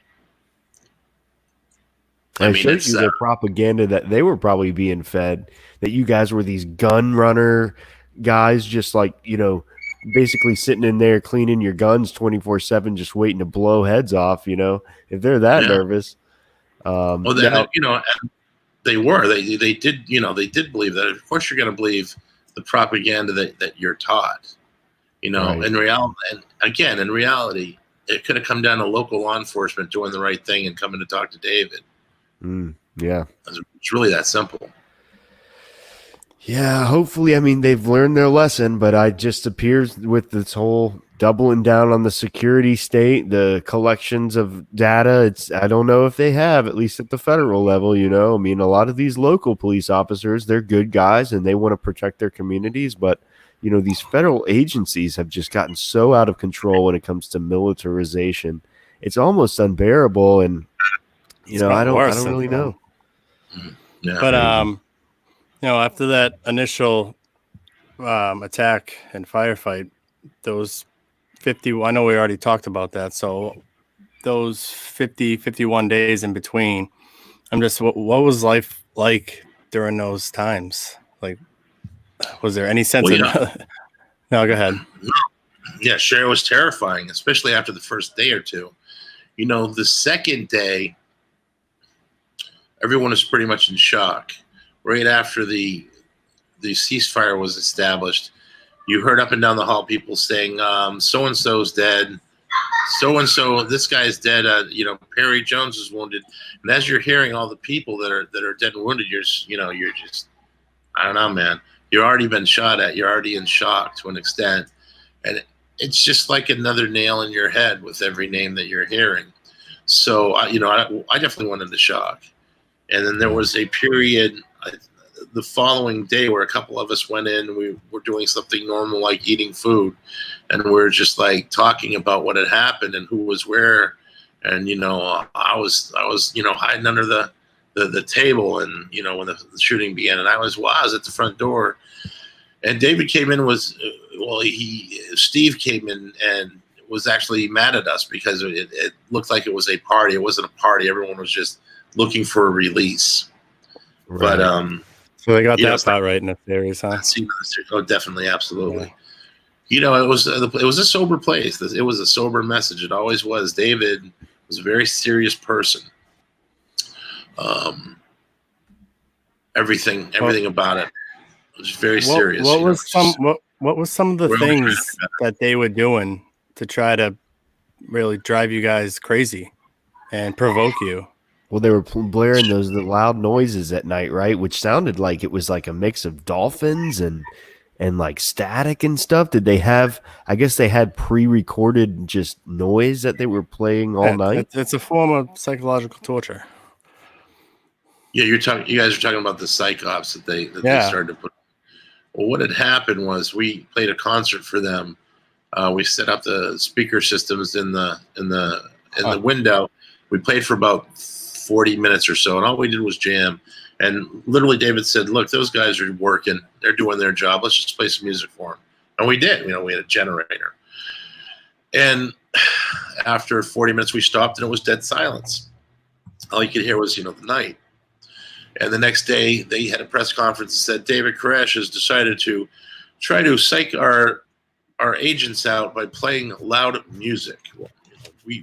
I showed you the propaganda that they were probably being fed, that you guys were these gun runner guys, just like, basically sitting in there cleaning your guns 24/7, just waiting to blow heads off, if they're that nervous. They were. They did believe that. Of course, you're going to believe the propaganda that you're taught. In reality, it could have come down to local law enforcement doing the right thing and coming to talk to David. Yeah. It's really that simple. Yeah, hopefully, they've learned their lesson, but it just appears with this whole doubling down on the security state, the collections of data, I don't know if they have, at least at the federal level, a lot of these local police officers, they're good guys and they want to protect their communities, but these federal agencies have just gotten so out of control when it comes to militarization. It's almost unbearable, and I don't really know. Yeah. But after that initial attack and firefight, those 50, I know we already talked about that. So those 51 days in between, what was life like during those times? Like, was there any sense of? No, go ahead. Yeah, sure, it was terrifying, especially after the first day or two. You know, the second day, everyone was pretty much in shock. Right after the ceasefire was established, you heard up and down the hall people saying, "So and so's dead. So and so, this guy's dead. Perry Jones is wounded." And as you're hearing all the people that are dead and wounded, you're just, I don't know, man. You're already been shot at. You're already in shock to an extent, and it's just like another nail in your head with every name that you're hearing. So, I definitely went into shock. And then there was a period the following day where a couple of us went in. We were doing something normal, like eating food, and we were just like talking about what had happened and who was where. And I was hiding under the table, and when the shooting began, and I was at the front door, and David came in. Steve came in and was actually mad at us because it looked like it was a party. It wasn't a party. Everyone was just looking for a release. Right. But so they got that part right in the series, huh? Oh, definitely, absolutely. Yeah. It was a sober place. It was a sober message. It always was. David was a very serious person. Everything about it was very serious. What was some of the things that they were doing to try to really drive you guys crazy and provoke you? Well, they were blaring the loud noises at night, right? Which sounded like it was like a mix of dolphins and like static and stuff. Did they have? I guess they had pre-recorded just noise that they were playing all night. It's a form of psychological torture. Yeah, you guys are talking about the psychops that they started to put. Well, what had happened was we played a concert for them. We set up the speaker systems in the window. We played for about 40 minutes or so, and all we did was jam. And literally, David said, "Look, those guys are working. They're doing their job. Let's just play some music for them." And we did. We had a generator. And after 40 minutes, we stopped, and it was dead silence. All you could hear was, the night. And the next day, they had a press conference and said, "David Koresh has decided to try to psych our agents out by playing loud music." Well,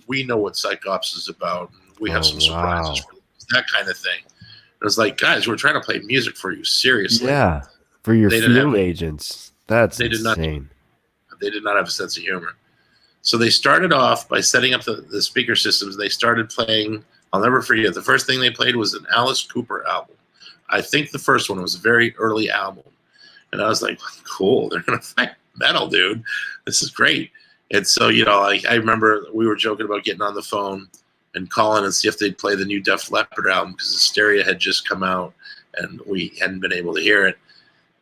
we know what psychops is about. We have some surprises for them, that kind of thing. It was like, guys, we're trying to play music for you, seriously. Yeah, for your field agents. That's insane. They did not have a sense of humor. So they started off by setting up the speaker systems. They started playing, I'll never forget, the first thing they played was an Alice Cooper album. I think the first one was a very early album. And I was like, cool, they're going to fight metal, dude. This is great. And so, I remember we were joking about getting on the phone and calling and see if they'd play the new Def Leppard album because Hysteria had just come out and we hadn't been able to hear it.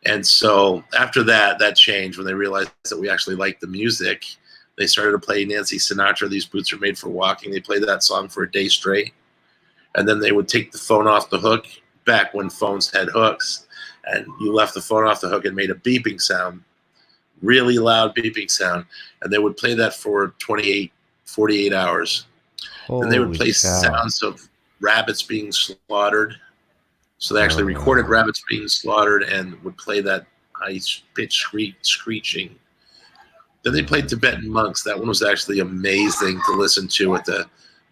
And so after that changed when they realized that we actually liked the music. They started to play Nancy Sinatra, "These Boots Are Made for Walking." They played that song for a day straight. And then they would take the phone off the hook, back when phones had hooks, and you left the phone off the hook and made a beeping sound, really loud beeping sound. And they would play that for 48 hours. And they would play sounds of rabbits being slaughtered. So they actually recorded rabbits being slaughtered and would play that high-pitched screeching. Then they played Tibetan monks. That one was actually amazing to listen to at the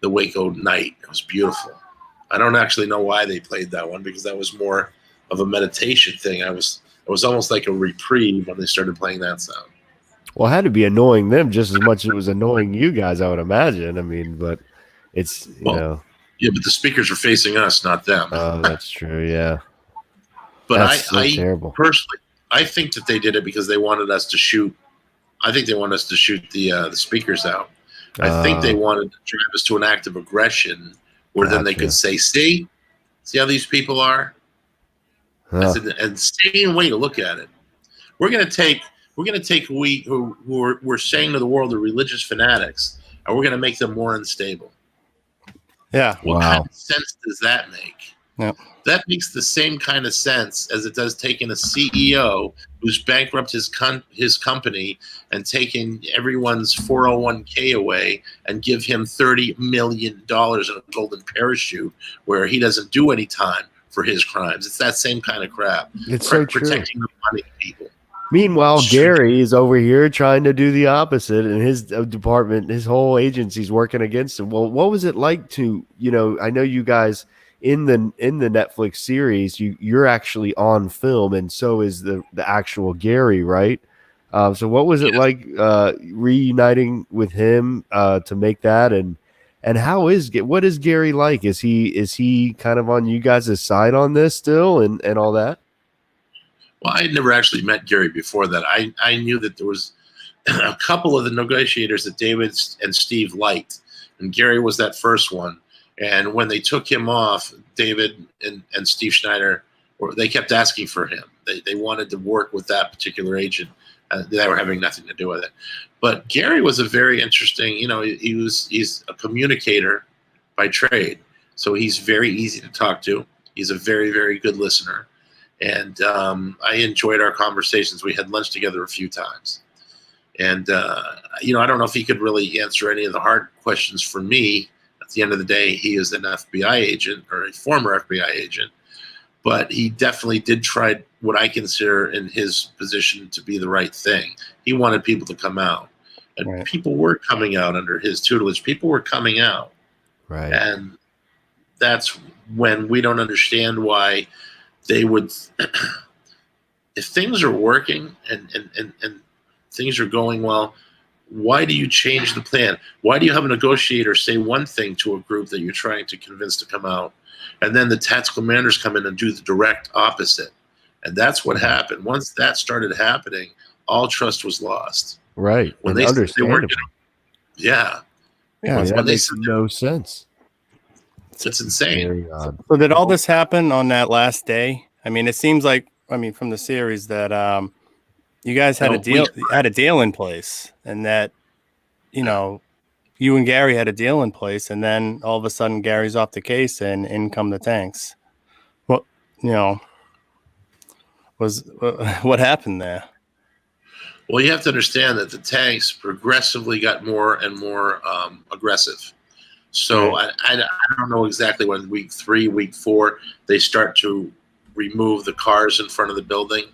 Waco night. It was beautiful. I don't actually know why they played that one because that was more of a meditation thing. It was almost like a reprieve when they started playing that sound. Well, it had to be annoying them just as much as it was annoying you guys, I would imagine. I mean, but it's, Yeah, but the speakers were facing us, not them. Oh, that's true, yeah. But I terrible. Personally, I think that they did it because they wanted us to shoot. I think they wanted us to shoot the speakers out. I think they wanted to drive us to an act of aggression where then they could say, see how these people are? I said, and same way to look at it. We're going to take we're saying to the world, the religious fanatics, and we're going to make them more unstable. Yeah. What kind of sense does that make? Yep. That makes the same kind of sense as it does taking a CEO who's bankrupted his company and taking everyone's 401k away and give him $30 million in a golden parachute where he doesn't do any time for his crimes. It's that same kind of crap. It's so true. Protecting the money of people. Meanwhile, Gary is over here trying to do the opposite, and his department, his whole agency's working against him. Well, what was it like to, I know you guys in the Netflix series, you're actually on film, and so is the actual Gary, right? So what was it like reuniting with him to make that, and what is Gary like? Is he kind of on you guys' side on this still, and all that? Well, I had never actually met Gary before that. I knew that there was a couple of the negotiators that David and Steve liked, and Gary was that first one. And when they took him off, David and Steve Schneider, they kept asking for him. They wanted to work with that particular agent. They were having nothing to do with it. But Gary was a very interesting, he's a communicator by trade. So he's very easy to talk to. He's a very, very good listener. And I enjoyed our conversations. We had lunch together a few times. And, I don't know if he could really answer any of the hard questions for me. At the end of the day, he is an FBI agent, or a former FBI agent. But he definitely did try what I consider in his position to be the right thing. He wanted people to come out. And right. People were coming out under his tutelage. People were coming out. Right. And that's when we don't understand why they would, if things are working and things are going well, why do you change the plan? Why do you have a negotiator say one thing to a group that you're trying to convince to come out, and then the tactical commanders come in and do the direct opposite? And that's what happened. Once that started happening, all trust was lost. Right. When they said they weren't yeah, that makes no sense. It's insane. So did all this happen on that last day? I mean, it seems like, from the series that you guys had a deal in place, and that, you and Gary had a deal in place, and then all of a sudden Gary's off the case and in come the tanks. What happened there? Well, you have to understand that the tanks progressively got more and more aggressive. So right. I don't know exactly when week 3, week 4, they start to remove the cars in front of the building.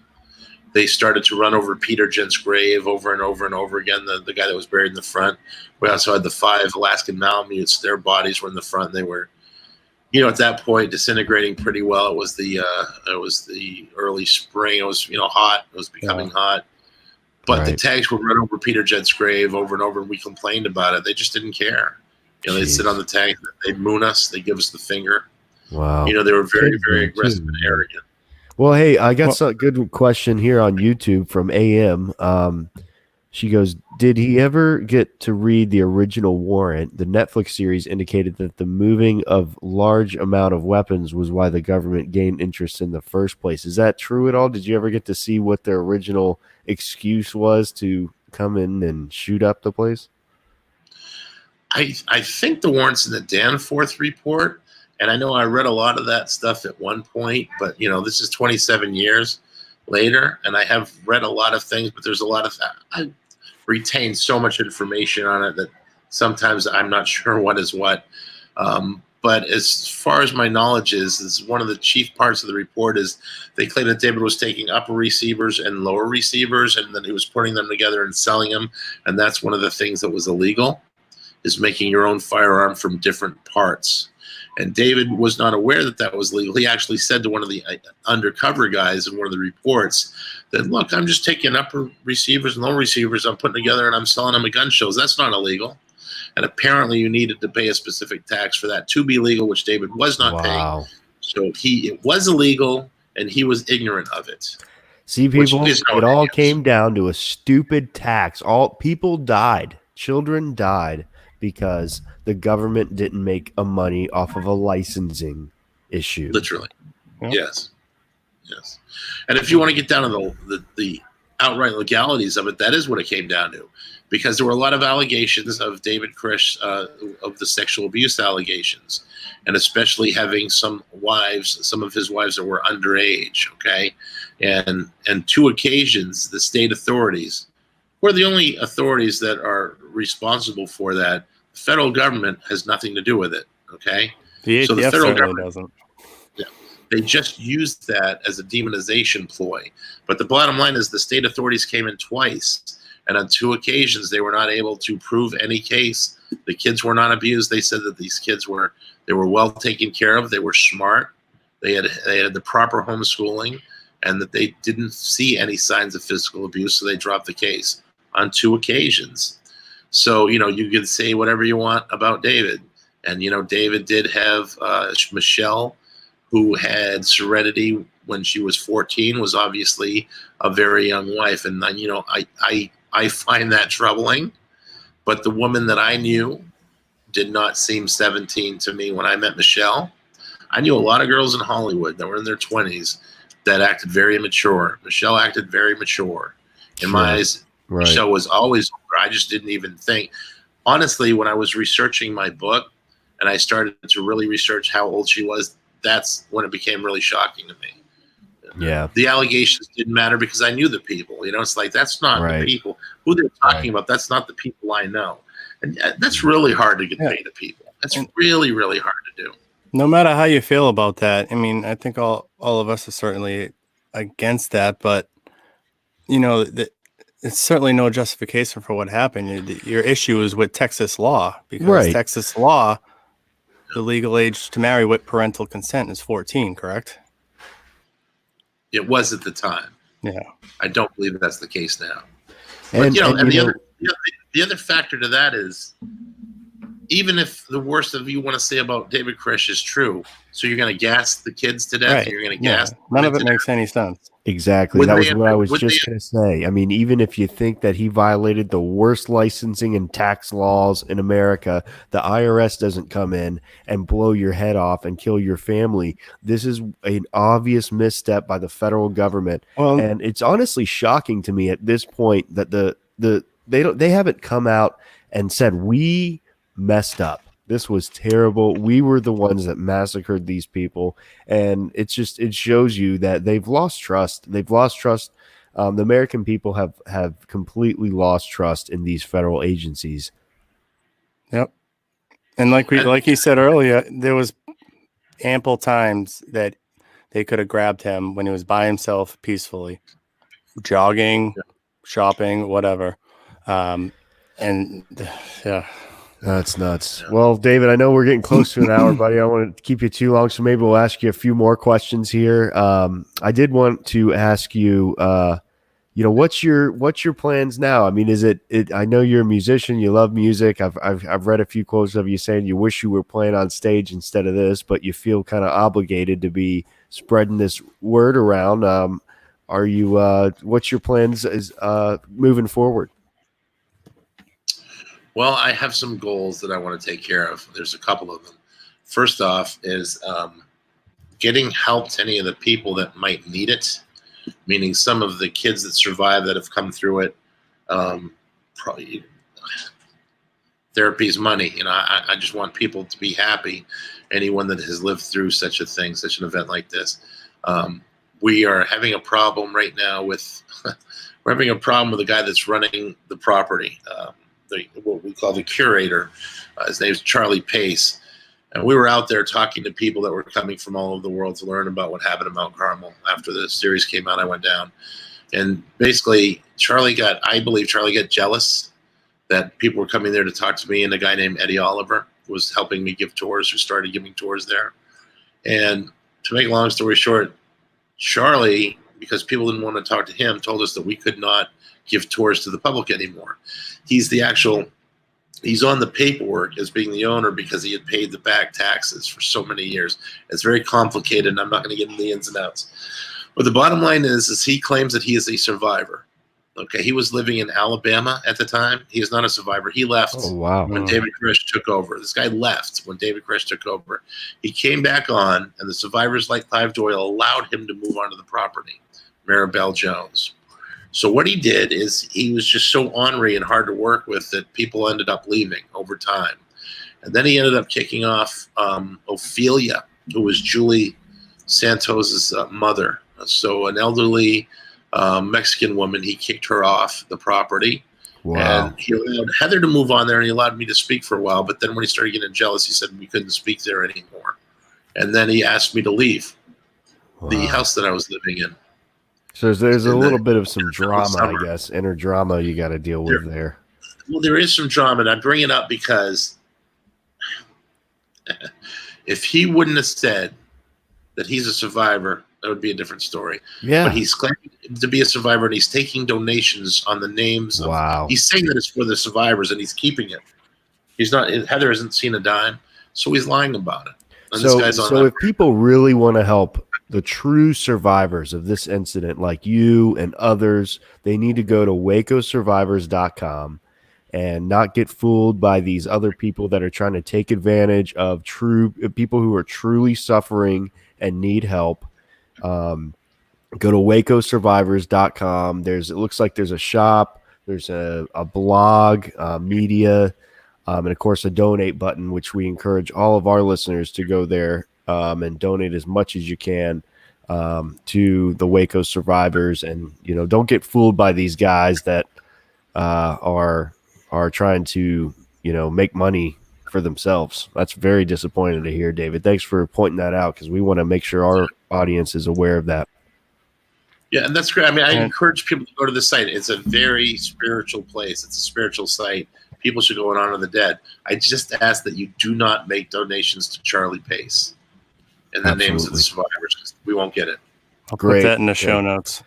They started to run over Peter Gent's grave over and over and over again, the guy that was buried in the front. We also had the 5 Alaskan Malamutes. Their bodies were in the front. They were, at that point, disintegrating pretty well. It was the early spring. It was, hot. It was becoming hot. But the tanks would run over Peter Gent's grave over and over, and we complained about it. They just didn't care. They'd sit on the tank, they'd moon us, they'd give us the finger. Wow. They were very, very aggressive and arrogant. Well, hey, I got a good question here on YouTube from AM. She goes, did he ever get to read the original warrant? The Netflix series indicated that the moving of large amount of weapons was why the government gained interest in the first place. Is that true at all? Did you ever get to see what their original excuse was to come in and shoot up the place? I think the warrant's in the Danforth report, and I know I read a lot of that stuff at one point, but this is 27 years later, and I have read a lot of things, but there's a lot of I retain so much information on it that sometimes I'm not sure what is what. But as far as my knowledge is one of the chief parts of the report is they claim that David was taking upper receivers and lower receivers, and then he was putting them together and selling them, and that's one of the things that was illegal. Is making your own firearm from different parts. And David was not aware that that was legal. He actually said to one of the undercover guys in one of the reports that, look, I'm just taking upper receivers and lower receivers, I'm putting together and I'm selling them at gun shows. That's not illegal. And apparently you needed to pay a specific tax for that to be legal, which David was not paying. So it was illegal and he was ignorant of it. See, people, it all came down to a stupid tax. All people died. Children died. Because the government didn't make a money off of a licensing issue. Literally. Yeah. Yes. And if you want to get down to the outright legalities of it, that is what it came down to. Because there were a lot of allegations of David Krish, of the sexual abuse allegations. And especially having some of his wives that were underage, okay? And 2 occasions, the state authorities were the only authorities that are responsible for that. The federal government has nothing to do with it. Okay, the ATF so the federal government doesn't. Yeah, They just used that as a demonization ploy. But the bottom line is the state authorities came in twice, and on 2 occasions they were not able to prove any case. The kids were not abused. They said that these kids were well taken care of. They were smart. They had the proper homeschooling, and that they didn't see any signs of physical abuse, so they dropped the case on 2 occasions. So, you can say whatever you want about David. And, David did have Michelle, who had Serenity when she was 14, was obviously a very young wife. And, I find that troubling. But the woman that I knew did not seem 17 to me when I met Michelle. I knew a lot of girls in Hollywood that were in their 20s that acted very immature. Michelle acted very mature. In my eyes, right. Michelle was always older. I just didn't even think. Honestly, when I was researching my book and I started to really research how old she was, that's when it became really shocking to me. Yeah. The allegations didn't matter because I knew the people. It's like, that's not the people who they're talking about. That's not the people I know. And that's really hard to get paid to people. That's really, really hard to do. No matter how you feel about that, I mean, I think all of us are certainly against that, but it's certainly no justification for what happened. Your issue is with Texas law, because Texas law, the legal age to marry with parental consent is 14, correct? It was at the time. Yeah. I don't believe that's the case now. But, the other factor to that is, even if the worst of you want to say about David Koresh is true, so you're going to gas the kids to death, and you're going to gas. None of it makes any sense. Exactly. That was what I was just going to say. I mean, even if you think that he violated the worst licensing and tax laws in America, the IRS doesn't come in and blow your head off and kill your family. This is an obvious misstep by the federal government. Well, and it's honestly shocking to me at this point that they haven't come out and said, we messed up. This was terrible. We were the ones that massacred these people. And it shows you that they've lost trust. They've lost trust. The American people have completely lost trust in these federal agencies. Yep. And like you said earlier, there was ample times that they could have grabbed him when he was by himself peacefully, jogging, shopping, whatever. That's nuts. Well, David, I know we're getting close to an hour, buddy. I don't want to keep you too long, so maybe we'll ask you a few more questions here. I did want to ask you, what's your plans now? I mean, is it? I know you're a musician. You love music. I've read a few quotes of you saying you wish you were playing on stage instead of this, but you feel kind of obligated to be spreading this word around. Are you? What's your plans moving forward? Well, I have some goals that I want to take care of. There's a couple of them. First off is getting help to any of the people that might need it, meaning some of the kids that survive that have come through it. Probably therapy is money. I just want people to be happy. Anyone that has lived through such a thing, such an event like this. We are having a problem right now with we're having a problem with the guy that's running the property. What we call the curator. His name is Charlie Pace. And we were out there talking to people that were coming from all over the world to learn about what happened in Mount Carmel. After the series came out, I went down. And basically, I believe Charlie got jealous that people were coming there to talk to me, and a guy named Eddie Oliver was helping me give tours, who started giving tours there. And to make a long story short, Charlie, because people didn't want to talk to him, told us that we could not give tours to the public anymore. He's on the paperwork as being the owner because he had paid the back taxes for so many years. It's very complicated, and I'm not going to get into the ins and outs. But the bottom line is he claims that he is a survivor. Okay, he was living in Alabama at the time. He is not a survivor. He left when David Koresh took over. This guy left when David Koresh took over. He came back on, and the survivors like Clive Doyle allowed him to move onto the property, Maribel Jones. So what he did is he was just so ornery and hard to work with that people ended up leaving over time. And then he ended up kicking off Ophelia, who was Julie Santos's mother. So an elderly Mexican woman, he kicked her off the property. Wow. And he allowed Heather to move on there, and he allowed me to speak for a while. But then when he started getting jealous, he said we couldn't speak there anymore. And then he asked me to leave. the house that I was living in. So there's a little bit of some drama, I guess, inner drama you got to deal with there. Well, there is some drama, and I bring it up because if he wouldn't have said that he's a survivor, that would be a different story. Yeah. But he's claiming to be a survivor, and he's taking donations on the names. Wow. He's saying that it's for the survivors, and he's keeping it. He's not. Heather hasn't seen a dime, so he's lying about it. And so if people really want to help the true survivors of this incident, like you and others, they need to go to wacosurvivors.com and not get fooled by these other people that are trying to take advantage of true people who are truly suffering and need help. Go to wacosurvivors.com. It looks like there's a shop, there's a blog, media, and of course a donate button, which we encourage all of our listeners to go there and donate as much as you can to the Waco survivors. And, don't get fooled by these guys that are trying to, make money for themselves. That's very disappointing to hear, David. Thanks for pointing that out, because we want to make sure our audience is aware of that. Yeah, and that's great. I mean, I encourage people to go to the site. It's a very spiritual place. It's a spiritual site. People should go and honor the dead. I just ask that you do not make donations to Charlie Pace in the names of the survivors. We won't get it. I'll put that in the show notes.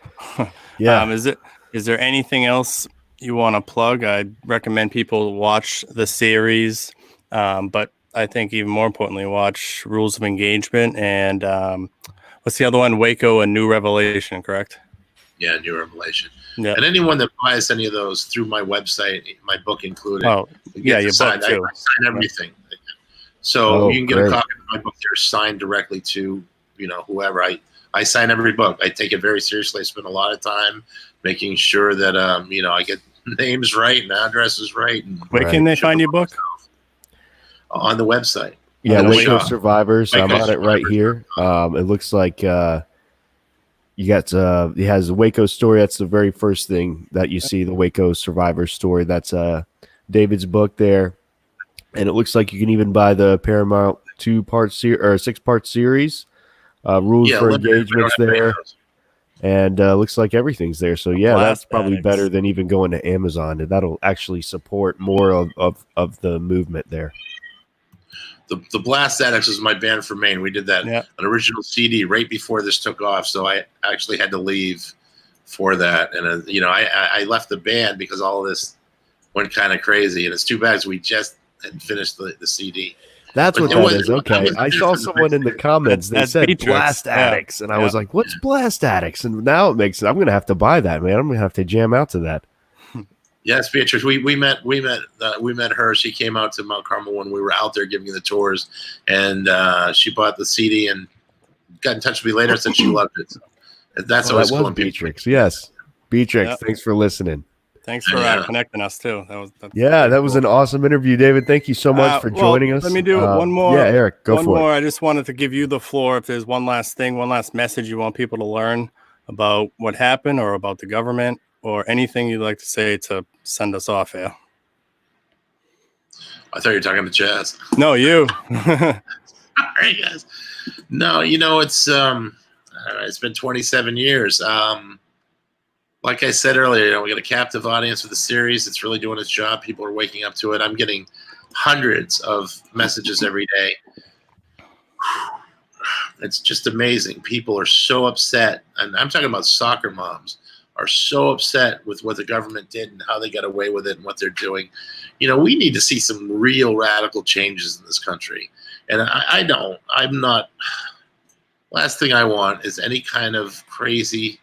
Yeah. Is there anything else you want to plug? I'd recommend people watch the series, but I think even more importantly, watch Rules of Engagement and what's the other one? Waco, A New Revelation, correct? Yeah, New Revelation. Yeah. And anyone that buys any of those through my website, my book included. Oh, yeah, your book too. I sign everything. So you can get a copy of my book there signed directly to, whoever. I sign every book. I take it very seriously. I spend a lot of time making sure that, I get names right and addresses right. And where can they find your book? On the website. Yeah, Waco Survivors. I'm on it right here. It looks like you got it has a Waco story. That's the very first thing that you see, the Waco Survivors story. That's David's book there. And it looks like you can even buy the Paramount 6-part series. Rules for Engagement's there. And looks like everything's there. So yeah, that's probably better than even going to Amazon. And that'll actually support more of the movement there. The Blast Addicts is my band from Maine. We did that an original CD right before this took off, so I actually had to leave for that. And I left the band because all of this went kind of crazy. And it's too bad, because we just had finished the CD. That's what that is. Okay, I saw someone in the comments. They said Blast Addicts, and I was like, "What's Blast Addicts?" And now it makes it. I'm going to have to buy that, man. I'm going to have to jam out to that. Yes, Beatrice. We met her. She came out to Mount Carmel when we were out there giving the tours, and she bought the CD and got in touch with me later. Said she loved it. So that's always cool. Beatrix. Yes, Beatrix. Thanks for listening. Thanks for connecting us too. That was an awesome interview, David. Thank you so much for joining us. Let me do one more. Yeah, Eric, go for it. One more. I just wanted to give you the floor. If there's one last message you want people to learn about what happened, or about the government, or anything you'd like to say to send us off here. I thought you were talking to Chaz. No, you. All right, guys. No, it's been 27 years. Like I said earlier, we got a captive audience with the series. It's really doing its job. People are waking up to it. I'm getting hundreds of messages every day. It's just amazing. People are so upset. And I'm talking about soccer moms are so upset with what the government did and how they got away with it and what they're doing. We need to see some real radical changes in this country. And I'm not. Last thing I want is any kind of crazy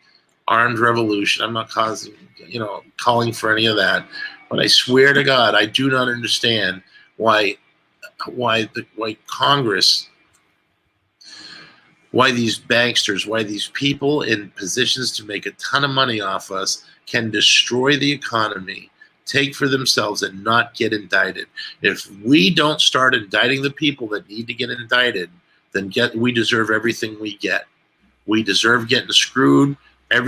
armed revolution. I'm not calling for any of that. But I swear to God, I do not understand why Congress, why these banksters, why these people in positions to make a ton of money off us can destroy the economy, take for themselves, and not get indicted. If we don't start indicting the people that need to get indicted, then we deserve everything we get. We deserve getting screwed.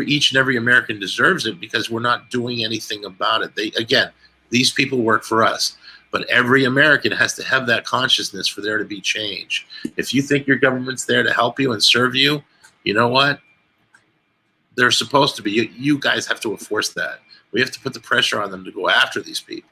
Each and every American deserves it, because we're not doing anything about it. These people work for us, but every American has to have that consciousness for there to be change. If you think your government's there to help you and serve you, you know what? They're supposed to be. You guys have to enforce that. We have to put the pressure on them to go after these people.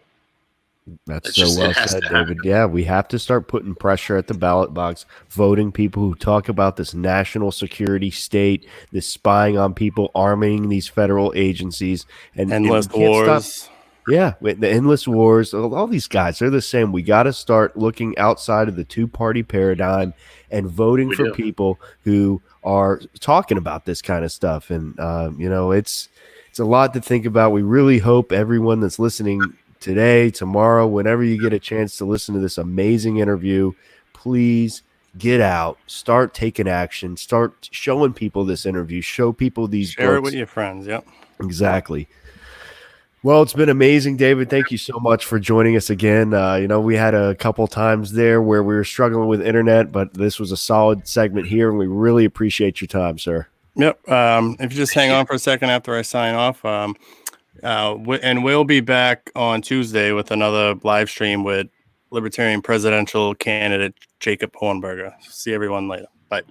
That's so well said, David. Yeah, we have to start putting pressure at the ballot box, voting people who talk about this national security state, this spying on people, arming these federal agencies, and endless wars. Yeah, the endless wars. All these guys, they're the same. We got to start looking outside of the two-party paradigm and voting for people who are talking about this kind of stuff. And it's a lot to think about. We really hope everyone that's listening today, tomorrow, whenever you get a chance to listen to this amazing interview, please get out, start taking action, start showing people this interview, show people these Share books. It with your friends. Yep. Exactly. Well, it's been amazing, David. Thank you so much for joining us again. We had a couple times there where we were struggling with internet, but this was a solid segment here, and we really appreciate your time, sir. Yep. If you just hang on for a second after I sign off, and we'll be back on Tuesday with another live stream with Libertarian presidential candidate Jacob Hornberger. See everyone later. Bye.